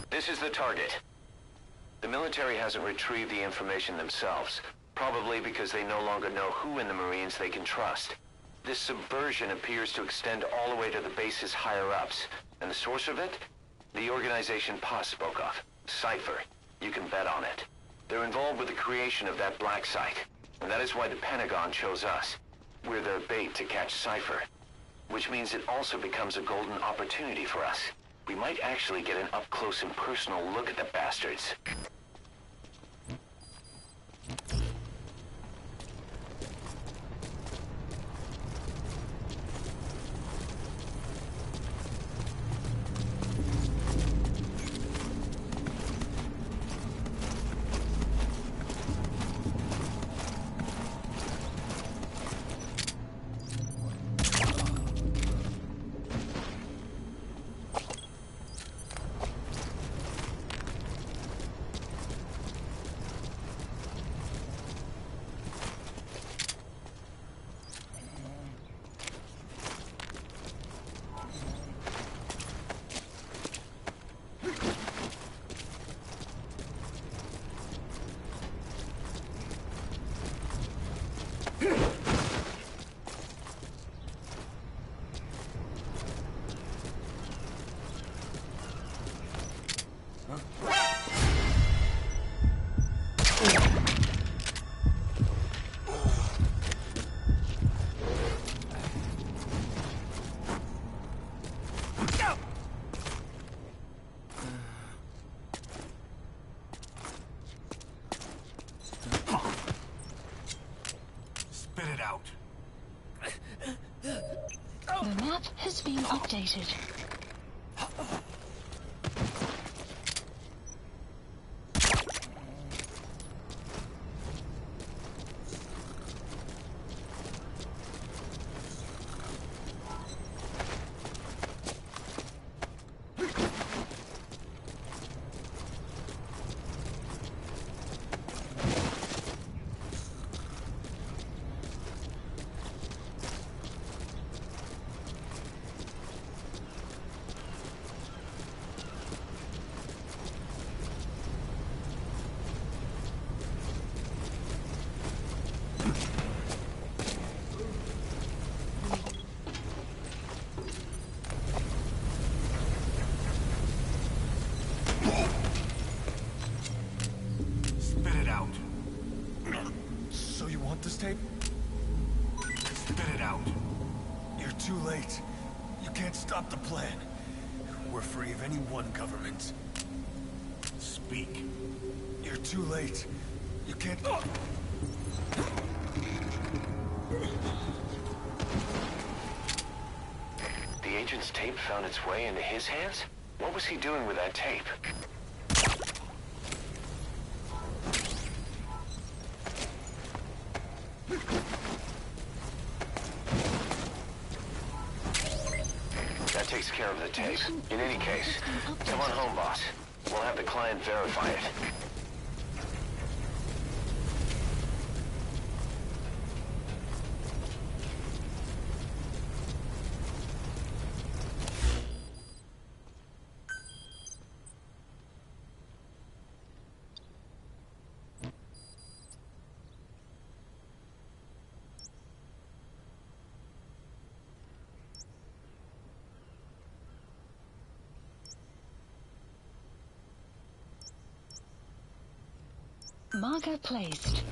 This is the target. The military hasn't retrieved the information themselves. Probably because they no longer know who in the Marines they can trust. This subversion appears to extend all the way to the base's higher-ups. And the source of it? The organization Pa spoke of. Cypher. You can bet on it. They're involved with the creation of that black site. And that is why the Pentagon chose us. We're their bait to catch Cypher. Which means it also becomes a golden opportunity for us. We might actually get an up-close and personal look at the bastards. The map has been updated. want this tape? Spit it out. You're too late. You can't stop the plan. We're free of any one government. Speak. You're too late. You can't... The agent's tape found its way into his hands? What was he doing with that tape? That takes care of the tape. In any case, come on home, boss. We'll have the client verify it. Marker placed.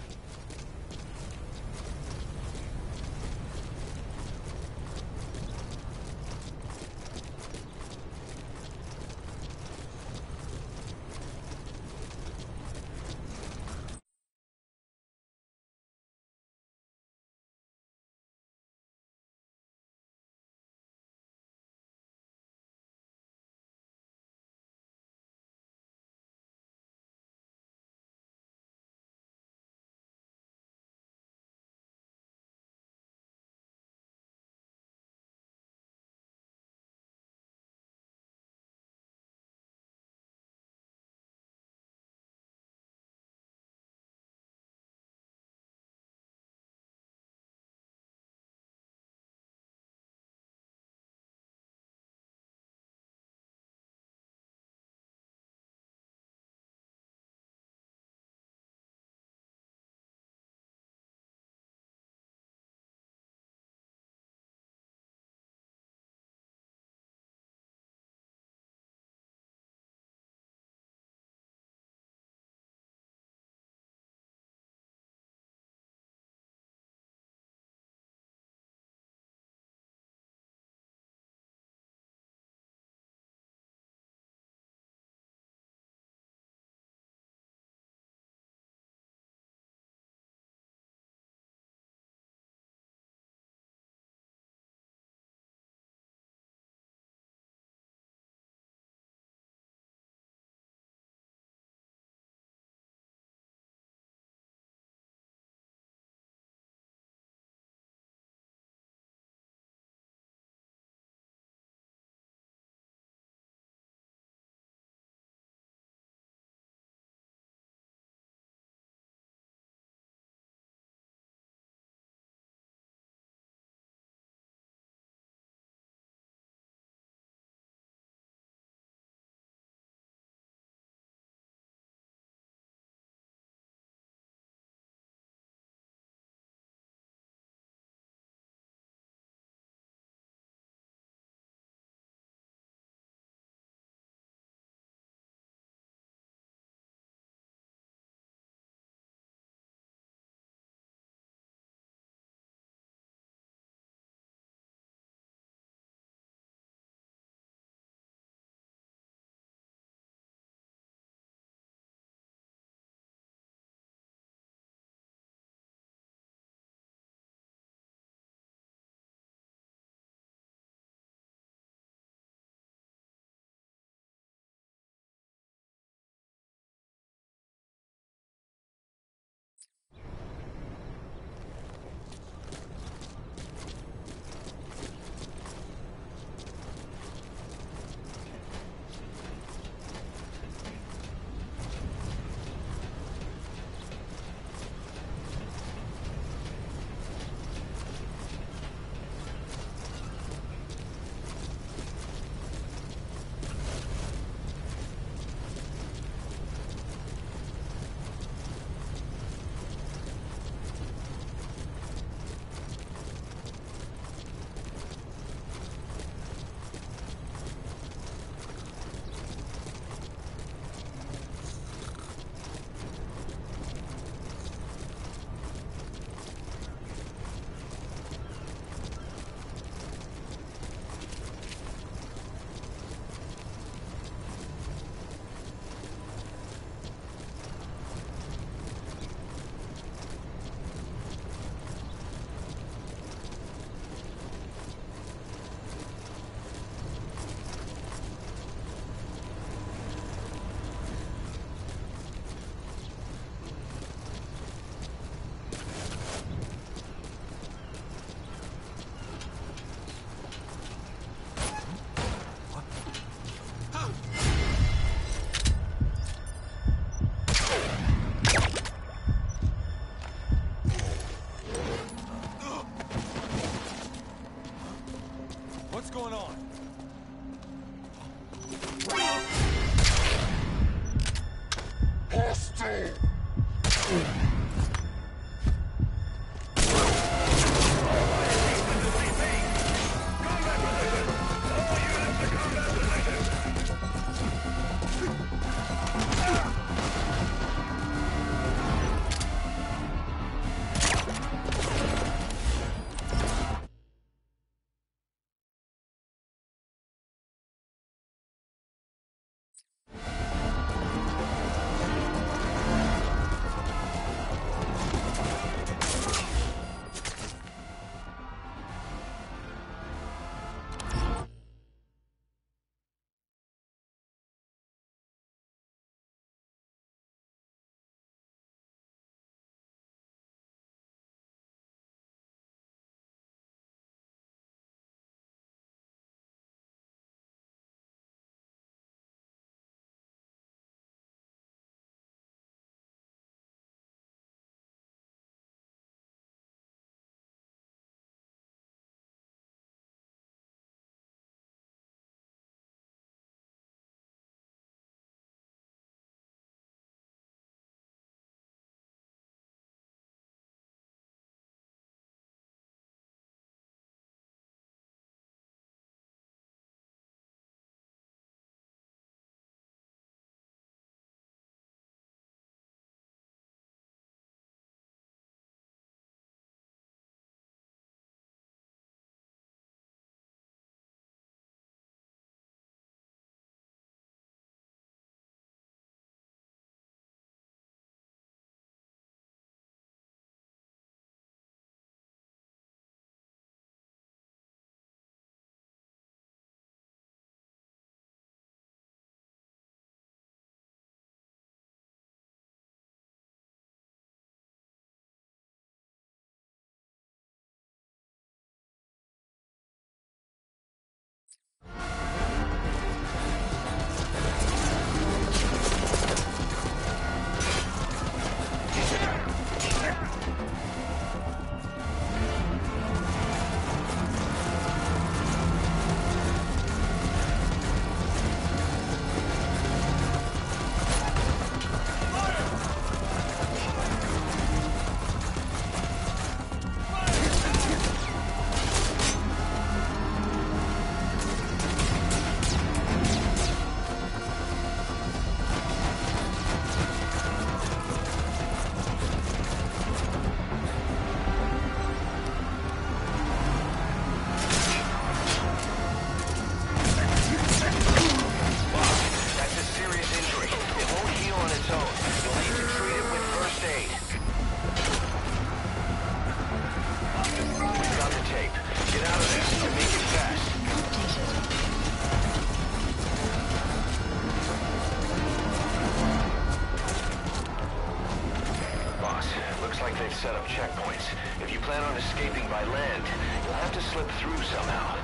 set up checkpoints. If you plan on escaping by land, you'll have to slip through somehow.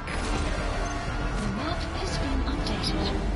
The map has been updated.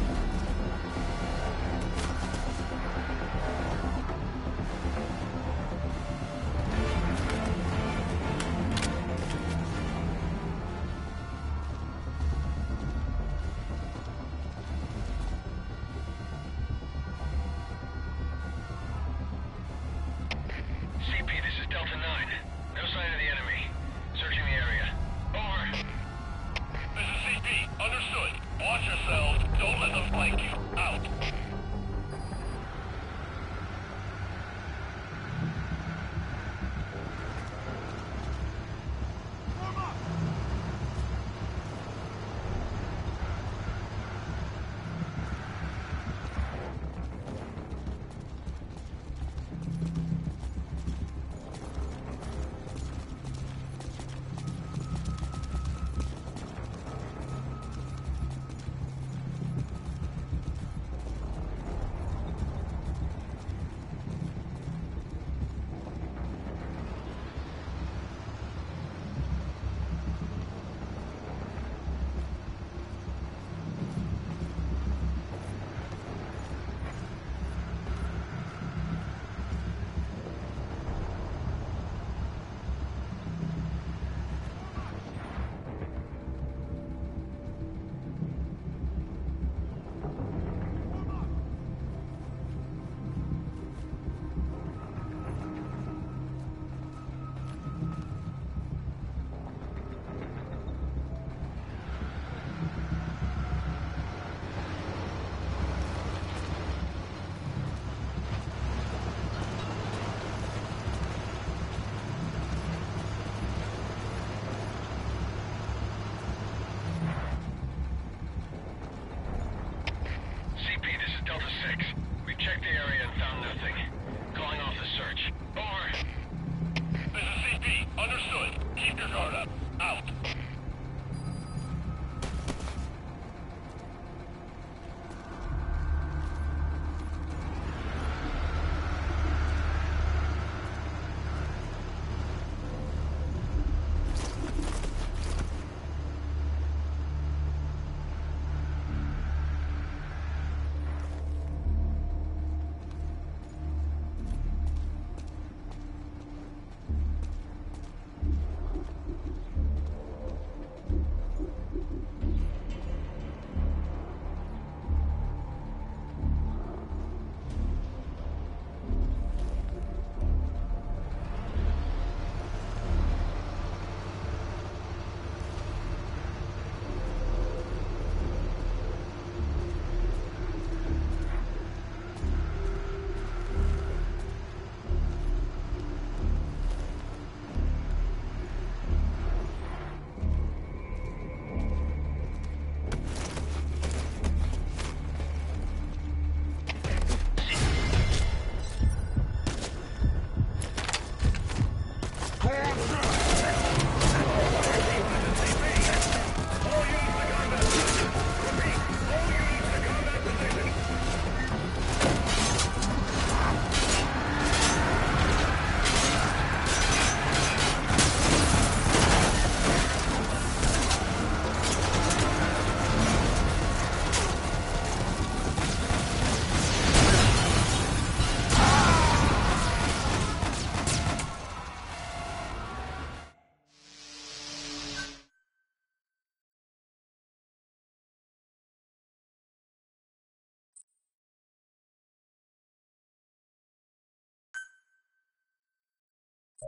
All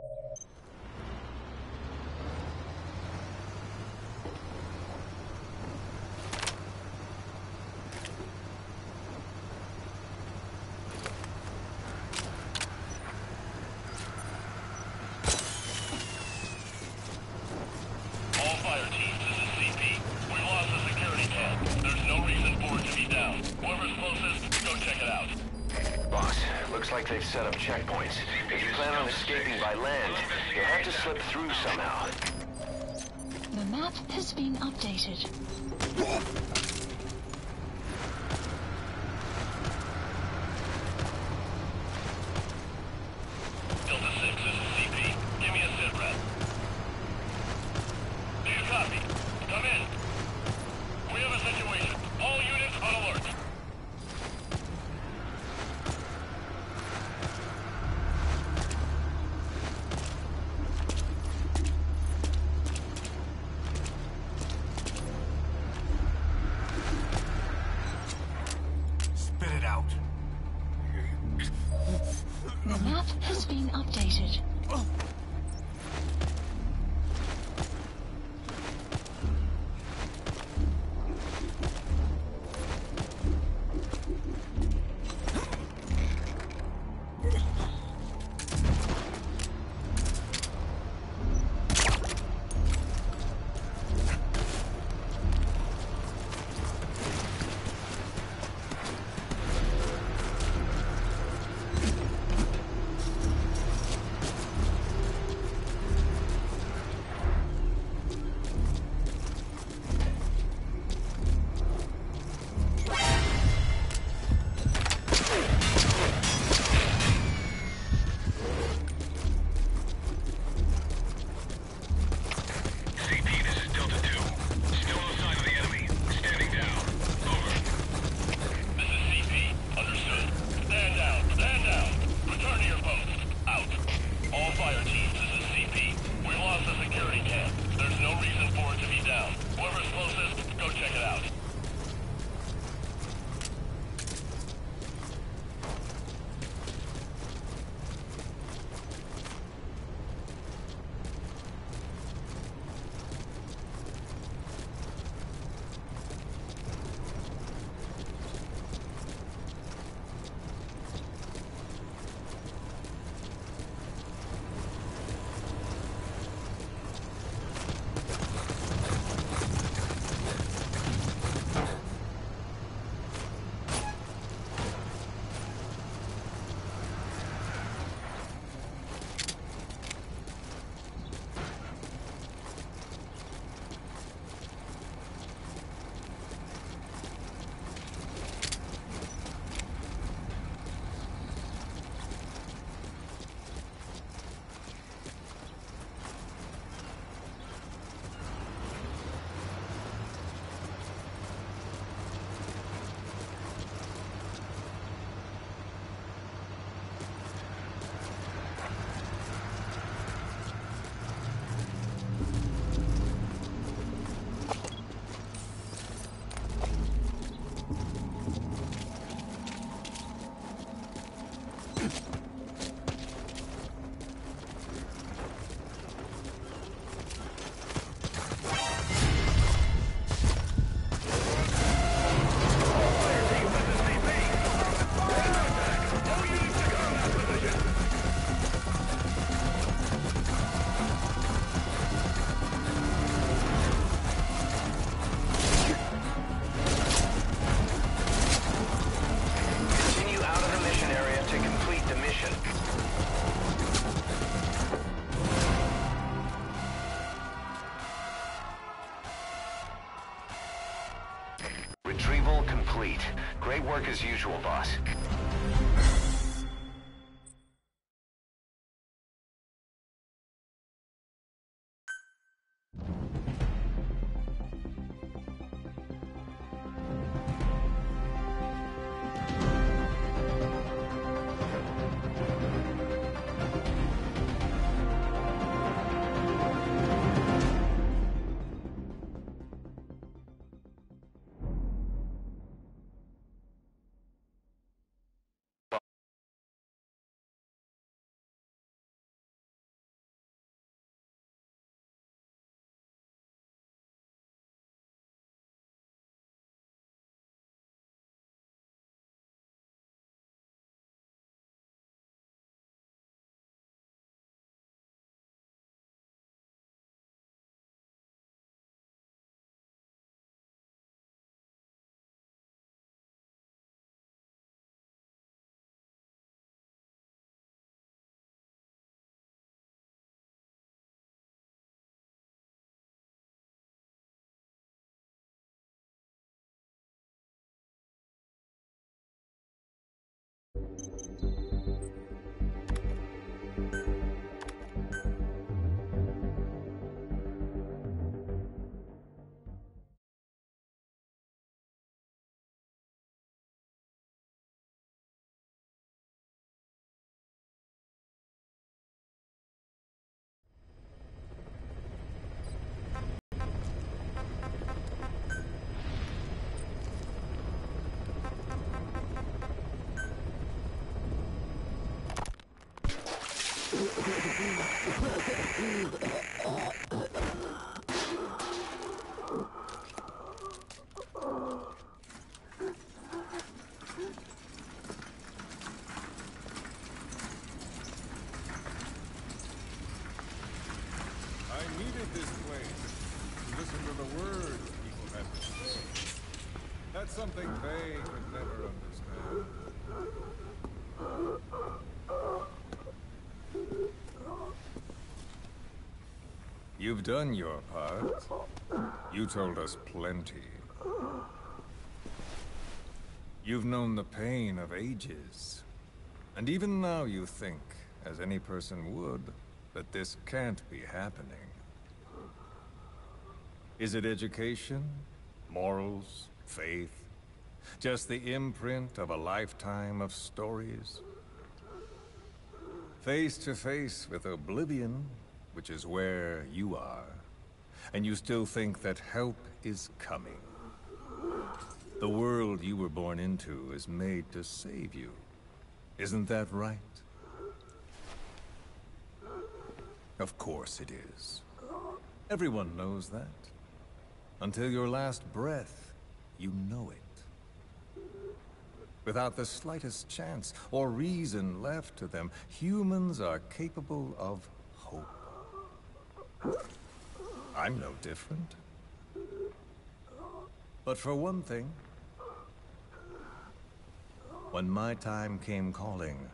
fire teams, this is CP. We lost the security cam. There's no reason for it to be down. Whoever's closest, go check it out. Boss, looks like they've set up checkpoints. If you plan on escaping by land, you'll have to slip through somehow. The map has been updated. Delta 6, this is CP. Give me a sit rep. Do you copy? Come in. We have a situation. All units on alert. Spit it out. The map has been updated. CP, this is Delta 2. Still no sign of the enemy. Standing down. Over. This is CP. Understood. Stand down. Stand down. Return to your post. Out. All fire teams, this is CP. We lost the security cam. There's no reason for it to be down. Whoever's closest, go check it out. Retrieval complete. Great work as usual, boss. needed this place to listen to the words people had to say. That's something they could never understand. You've done your part. You told us plenty. You've known the pain of ages. And even now you think, as any person would, that this can't be happening. Is it education? Morals? Faith? Just the imprint of a lifetime of stories? Face to face with oblivion, which is where you are, and you still think that help is coming. The world you were born into is made to save you. Isn't that right? Of course it is. Everyone knows that. Until your last breath, you know it. Without the slightest chance or reason left to them, humans are capable of hope. I'm no different. But for one thing, when my time came calling,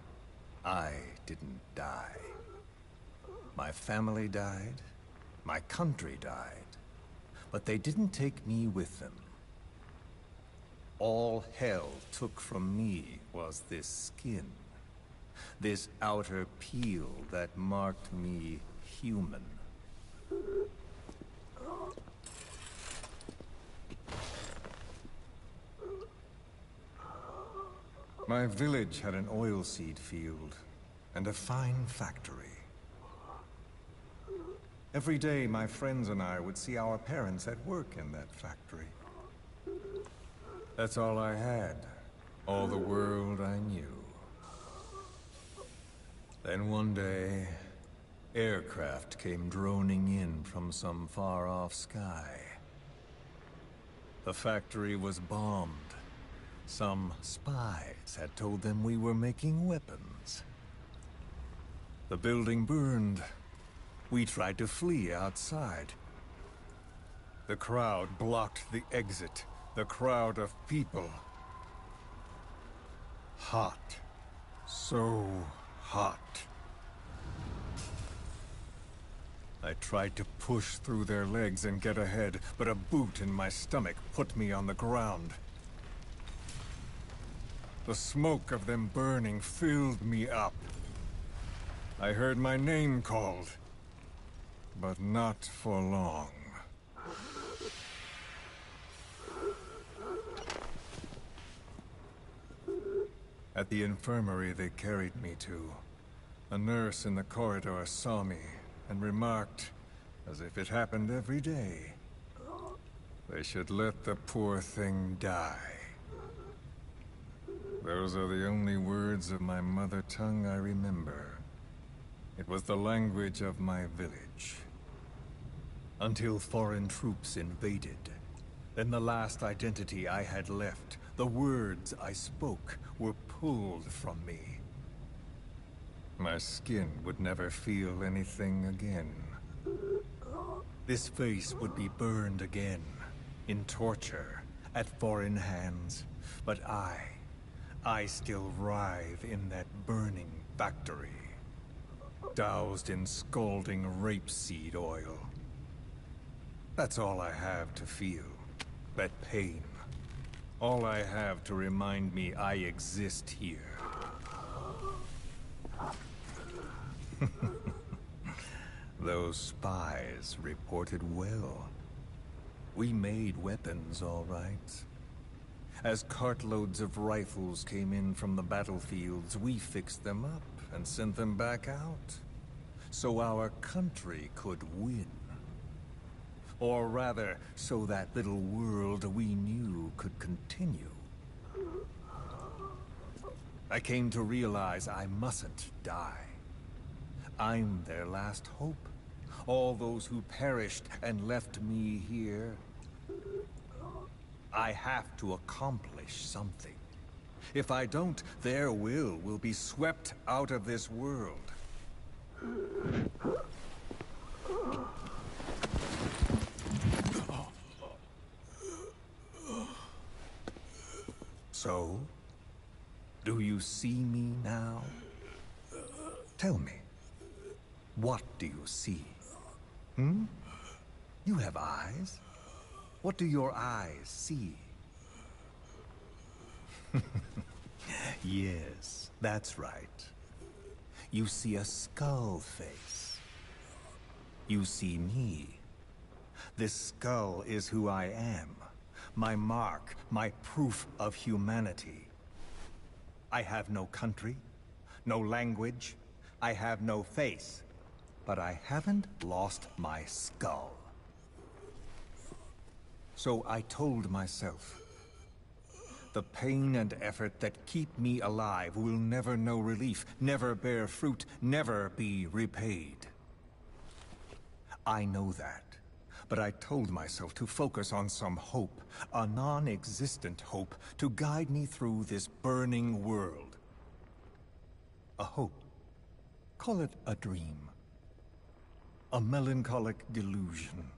I didn't die. My family died, my country died, but they didn't take me with them. All hell took from me was this skin, this outer peel that marked me human. My village had an oilseed field and a fine factory. Every day, my friends and I would see our parents at work in that factory. That's all I had, all the world I knew. Then one day, aircraft came droning in from some far-off sky. The factory was bombed. Some spies had told them we were making weapons. The building burned. We tried to flee outside. The crowd blocked the exit. The crowd of people. Hot. So hot. I tried to push through their legs and get ahead, but a boot in my stomach put me on the ground. The smoke of them burning filled me up. I heard my name called, but not for long. At the infirmary they carried me to, a nurse in the corridor saw me and remarked, as if it happened every day, they should let the poor thing die. Those are the only words of my mother tongue I remember. It was the language of my village. Until foreign troops invaded. Then the last identity I had left, the words I spoke, were pulled from me. My skin would never feel anything again. This face would be burned again, in torture, at foreign hands. But I still writhe in that burning factory, doused in scalding rapeseed oil. That's all I have to feel, that pain. All I have to remind me I exist here. Those spies reported well. We made weapons, all right. As cartloads of rifles came in from the battlefields, we fixed them up and sent them back out. So our country could win. Or rather, so that little world we knew could continue. I came to realize I mustn't die. I'm their last hope. All those who perished and left me here. I have to accomplish something. If I don't, their will be swept out of this world. So, do you see me now? Tell me, what do you see? Hmm? You have eyes. What do your eyes see? Yes, that's right. You see a skull face. You see me. This skull is who I am. My mark, my proof of humanity. I have no country, no language. I have no face. But I haven't lost my skull. So I told myself, the pain and effort that keep me alive will never know relief, never bear fruit, never be repaid. I know that, but I told myself to focus on some hope, a non-existent hope, to guide me through this burning world. A hope. Call it a dream. A melancholic delusion.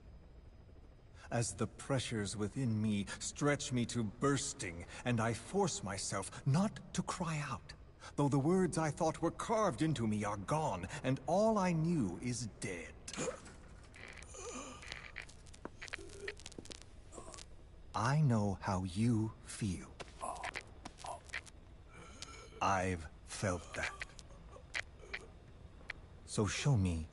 As the pressures within me stretch me to bursting, and I force myself not to cry out, though the words I thought were carved into me are gone, and all I knew is dead. I know how you feel. I've felt that. So show me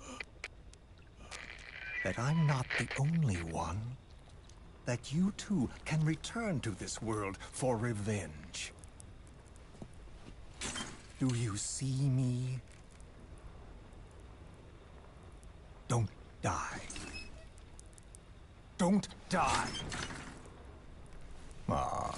that I'm not the only one. That you too can return to this world for revenge. Do you see me? Don't die. Don't die! Ah.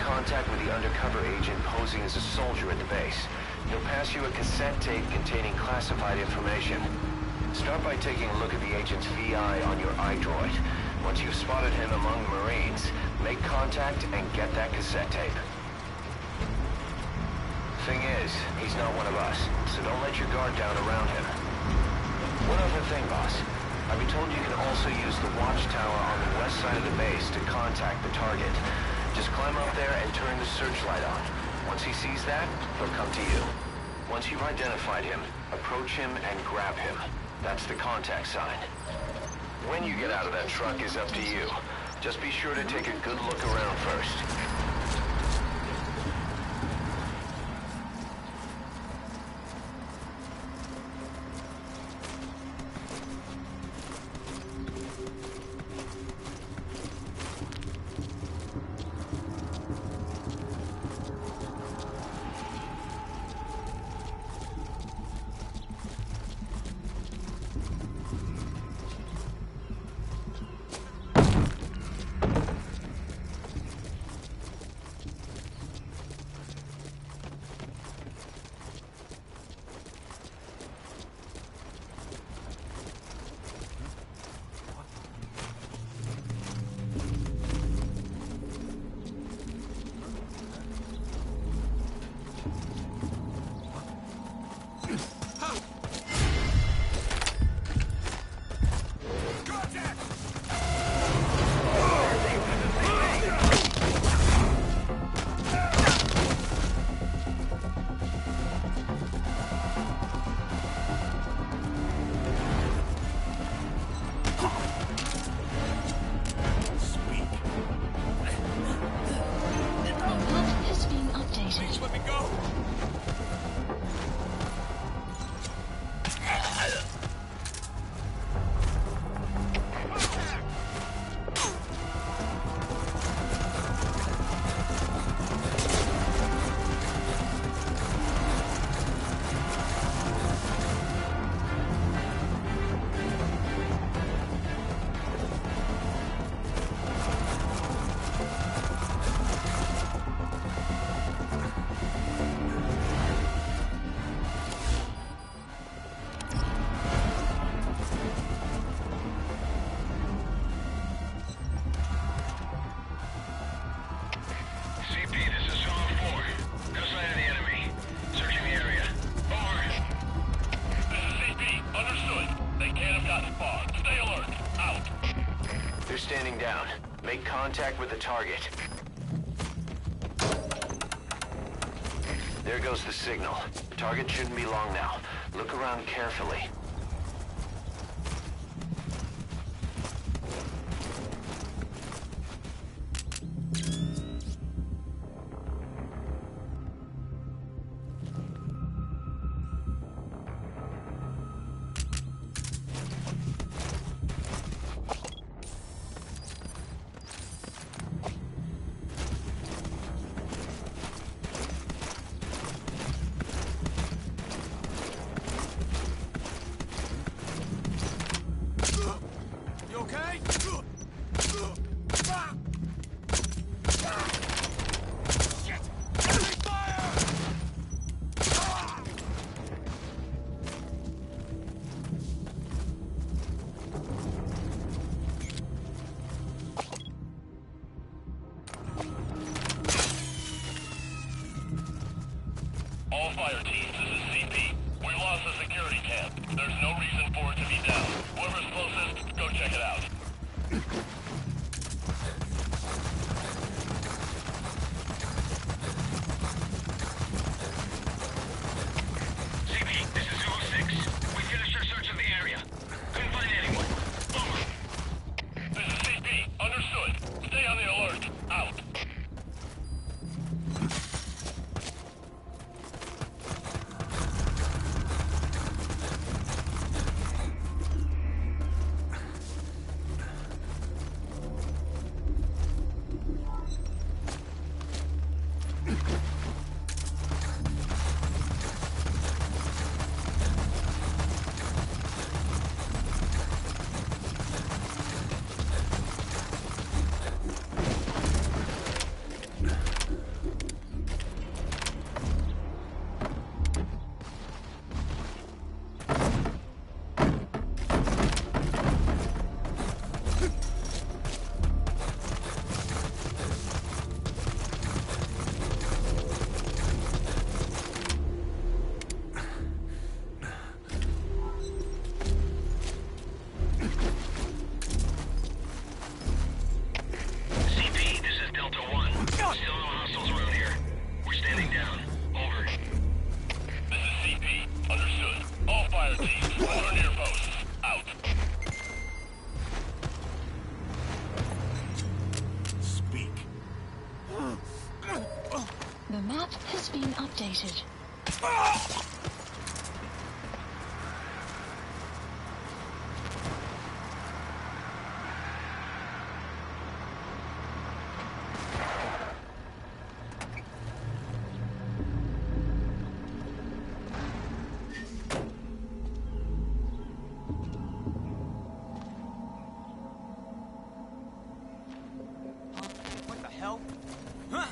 Contact with the undercover agent posing as a soldier at the base. He'll pass you a cassette tape containing classified information. Start by taking a look at the agent's VI on your iDroid. Once you've spotted him among the Marines, make contact and get that cassette tape. Thing is, he's not one of us, so don't let your guard down around him. One other thing, boss. I've been told you can also use the watchtower on the west side of the base to contact the target. Just climb up there and turn the searchlight on. Once he sees that, he'll come to you. Once you've identified him, approach him and grab him. That's the contact sign. When you get out of that truck is up to you. Just be sure to take a good look around first. standing down. Make contact with the target. There goes the signal. Target shouldn't be long now. Look around carefully. All fire teams, this is CP. We lost the security camp. There's no reason for it to be down. Whoever's closest, go check it out. CP, this is Zulu 6. We finished our search of the area. Couldn't find anyone. Over. This is CP. Understood. Stay on the alert. Out. The map has been updated. What the hell? Huh?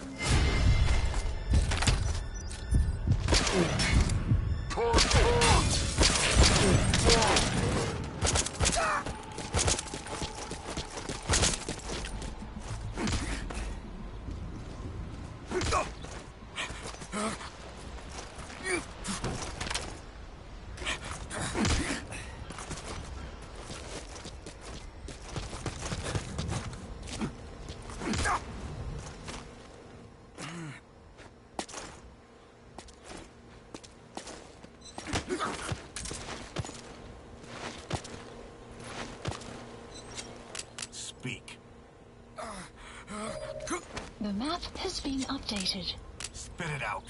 Speak. The map has been updated. Spit it out.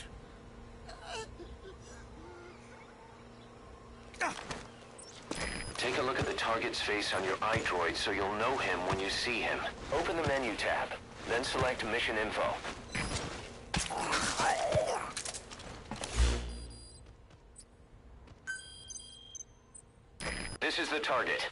Take a look at the target's face on your iDroid so you'll know him when you see him. Open the menu tab, then select Mission Info. This is the target.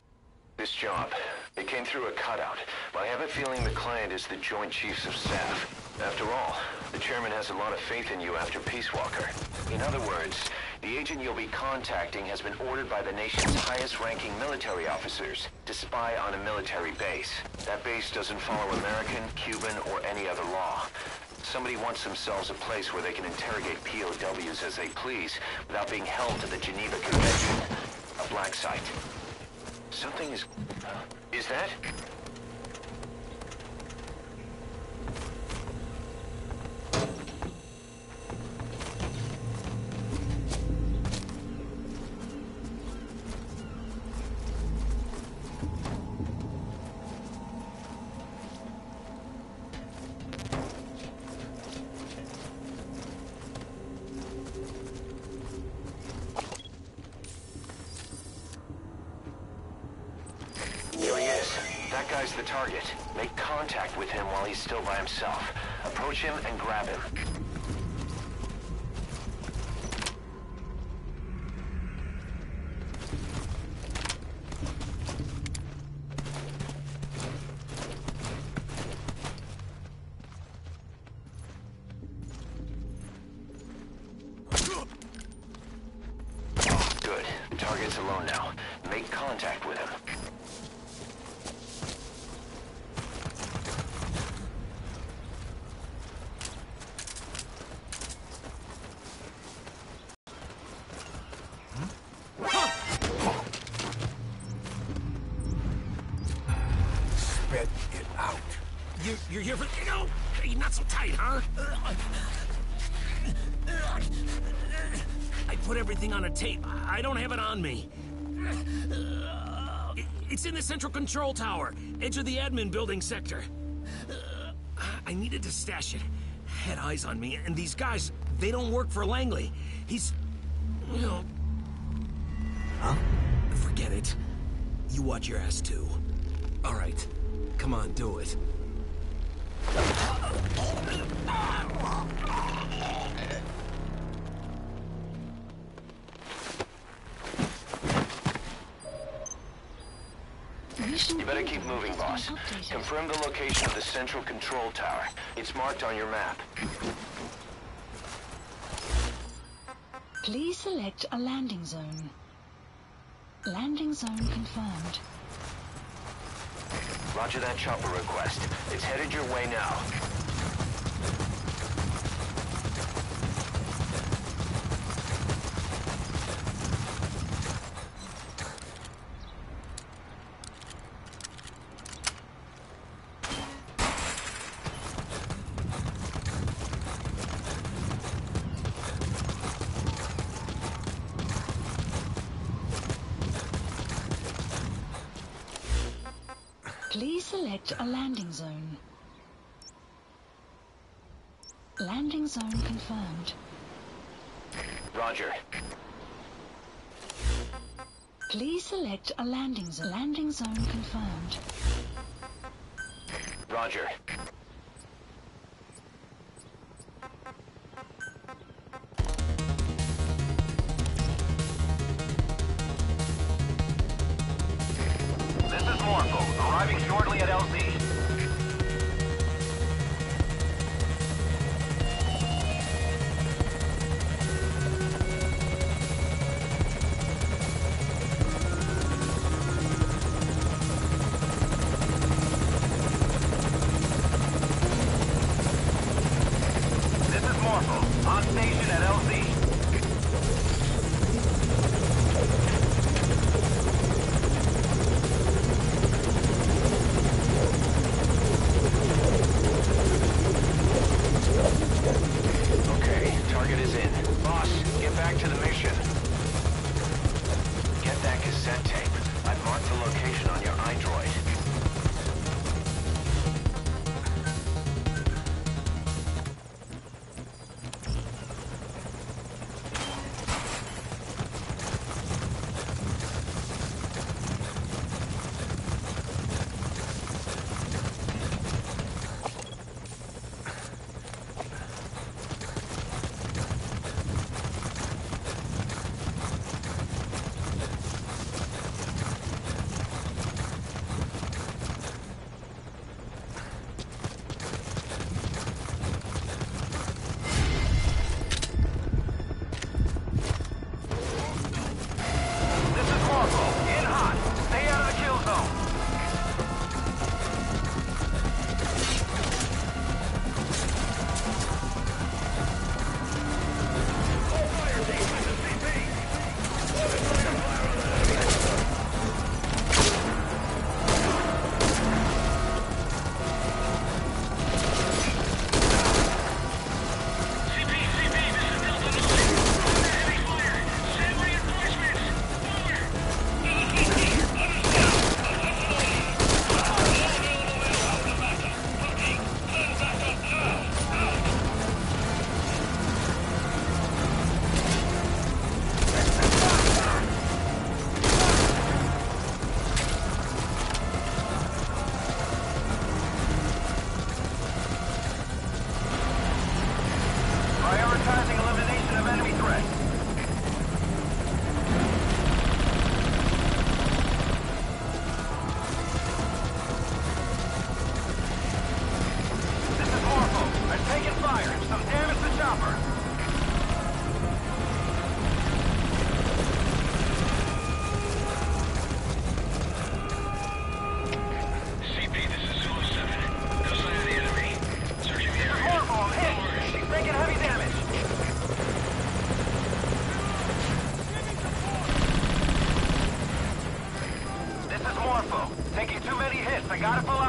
This job. It came through a cutout, but I have a feeling the client is the Joint Chiefs of Staff. After all, the chairman has a lot of faith in you after Peace Walker. In other words, the agent you'll be contacting has been ordered by the nation's highest-ranking military officers to spy on a military base. That base doesn't follow American, Cuban, or any other law. Somebody wants themselves a place where they can interrogate POWs as they please without being held to the Geneva Convention. A black site. Something is... Is that? guy's the target. Make contact with him while he's still by himself. Approach him and grab him. Good. The target's alone now. Make contact with him. Spit it out. You're here for... No! Hey, not so tight, huh? I put everything on a tape. I don't have it on me. It's in the central control tower, edge of the admin building sector. I needed to stash it. Had eyes on me, and these guys, they don't work for Langley. He's... you know... Huh? Forget it. You watch your ass, too. All right. Come on, do it. You better keep moving, boss. Confirm the location of the central control tower. It's marked on your map. Please select a landing zone. Landing zone confirmed. Roger that chopper request. It's headed your way now. Please select a landing zone. Landing zone confirmed. Roger. Please select a landing zone. Landing zone confirmed. Roger. This is Morpho, arriving shortly at LZ. This is Morpho, on station at LZ.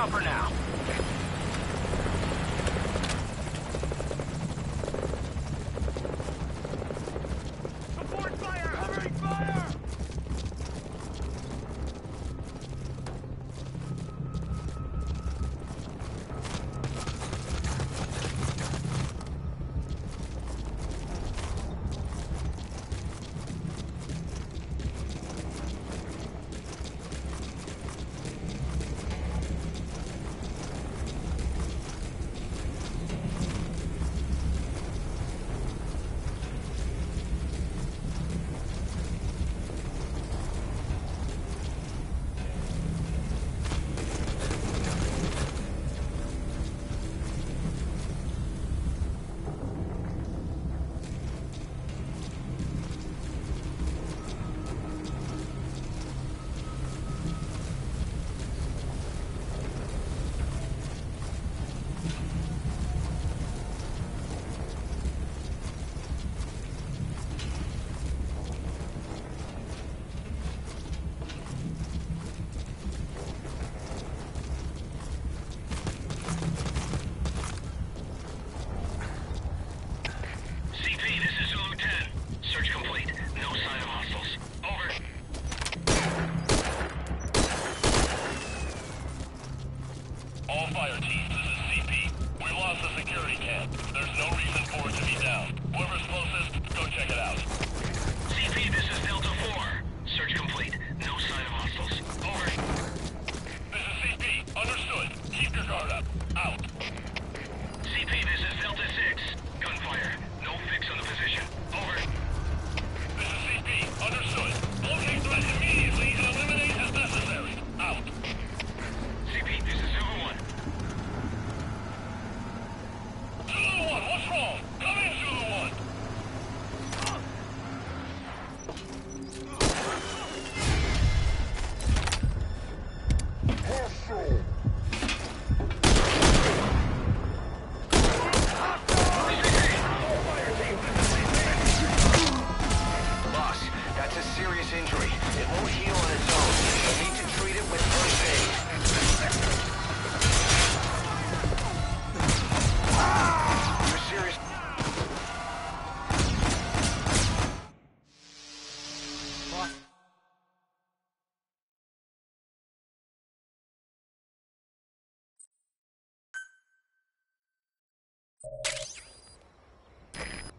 out for now. Support fire! Covering fire!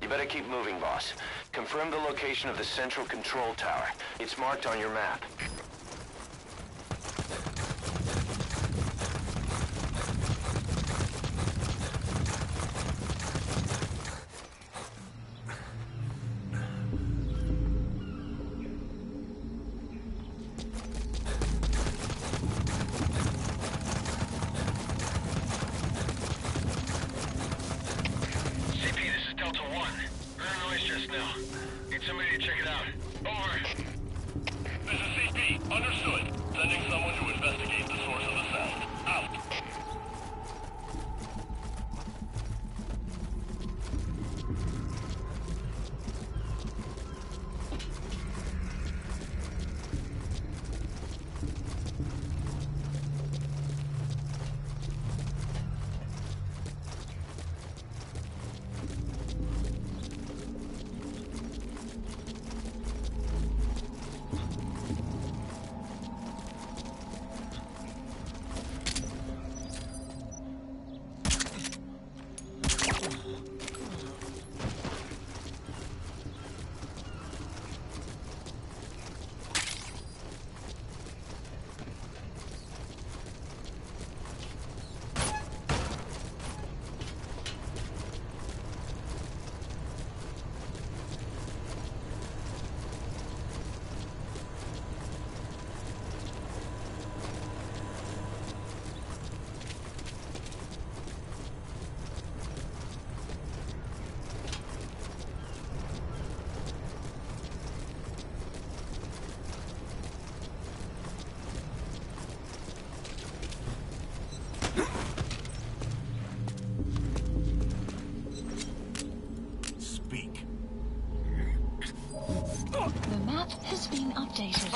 You better keep moving, boss. Confirm the location of the central control tower. It's marked on your map. The map has been updated.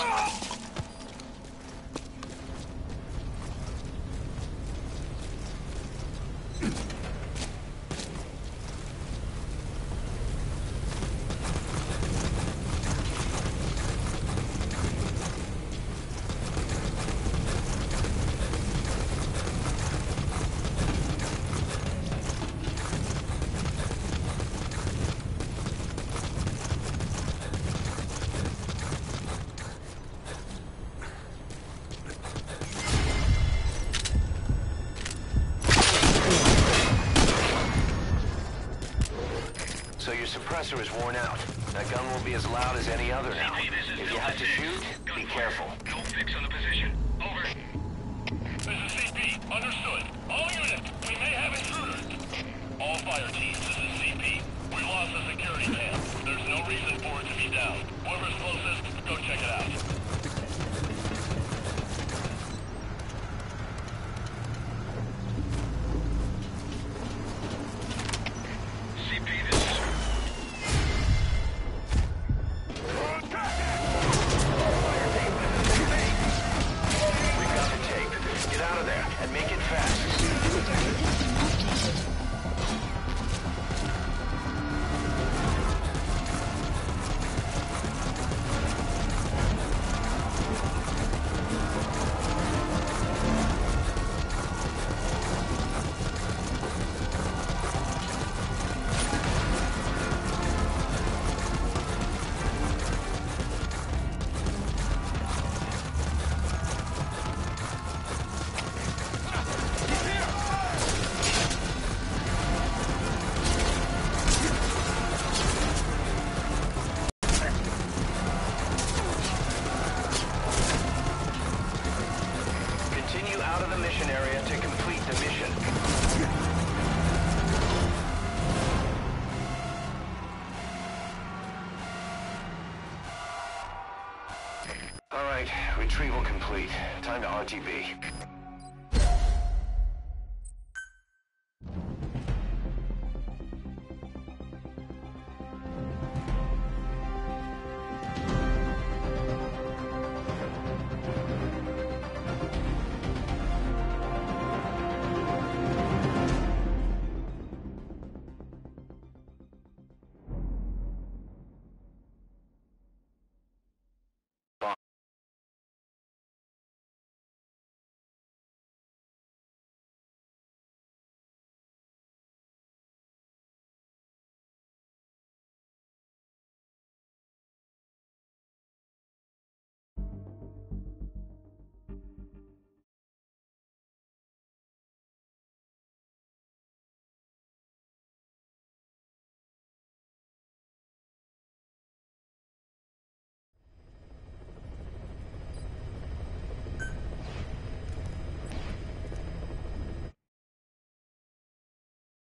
suppressor is worn out. That gun will be as loud as any other now. If you have to shoot, be careful. No fix on the position. Over. This is CP. Understood. All units, we may have intruders. All fire teams, this is CP. We lost the security cam. There's no reason for it to be down. Whoever's closest, go check it out. Out of the mission area to complete the mission. All right, retrieval complete. Time to RTB.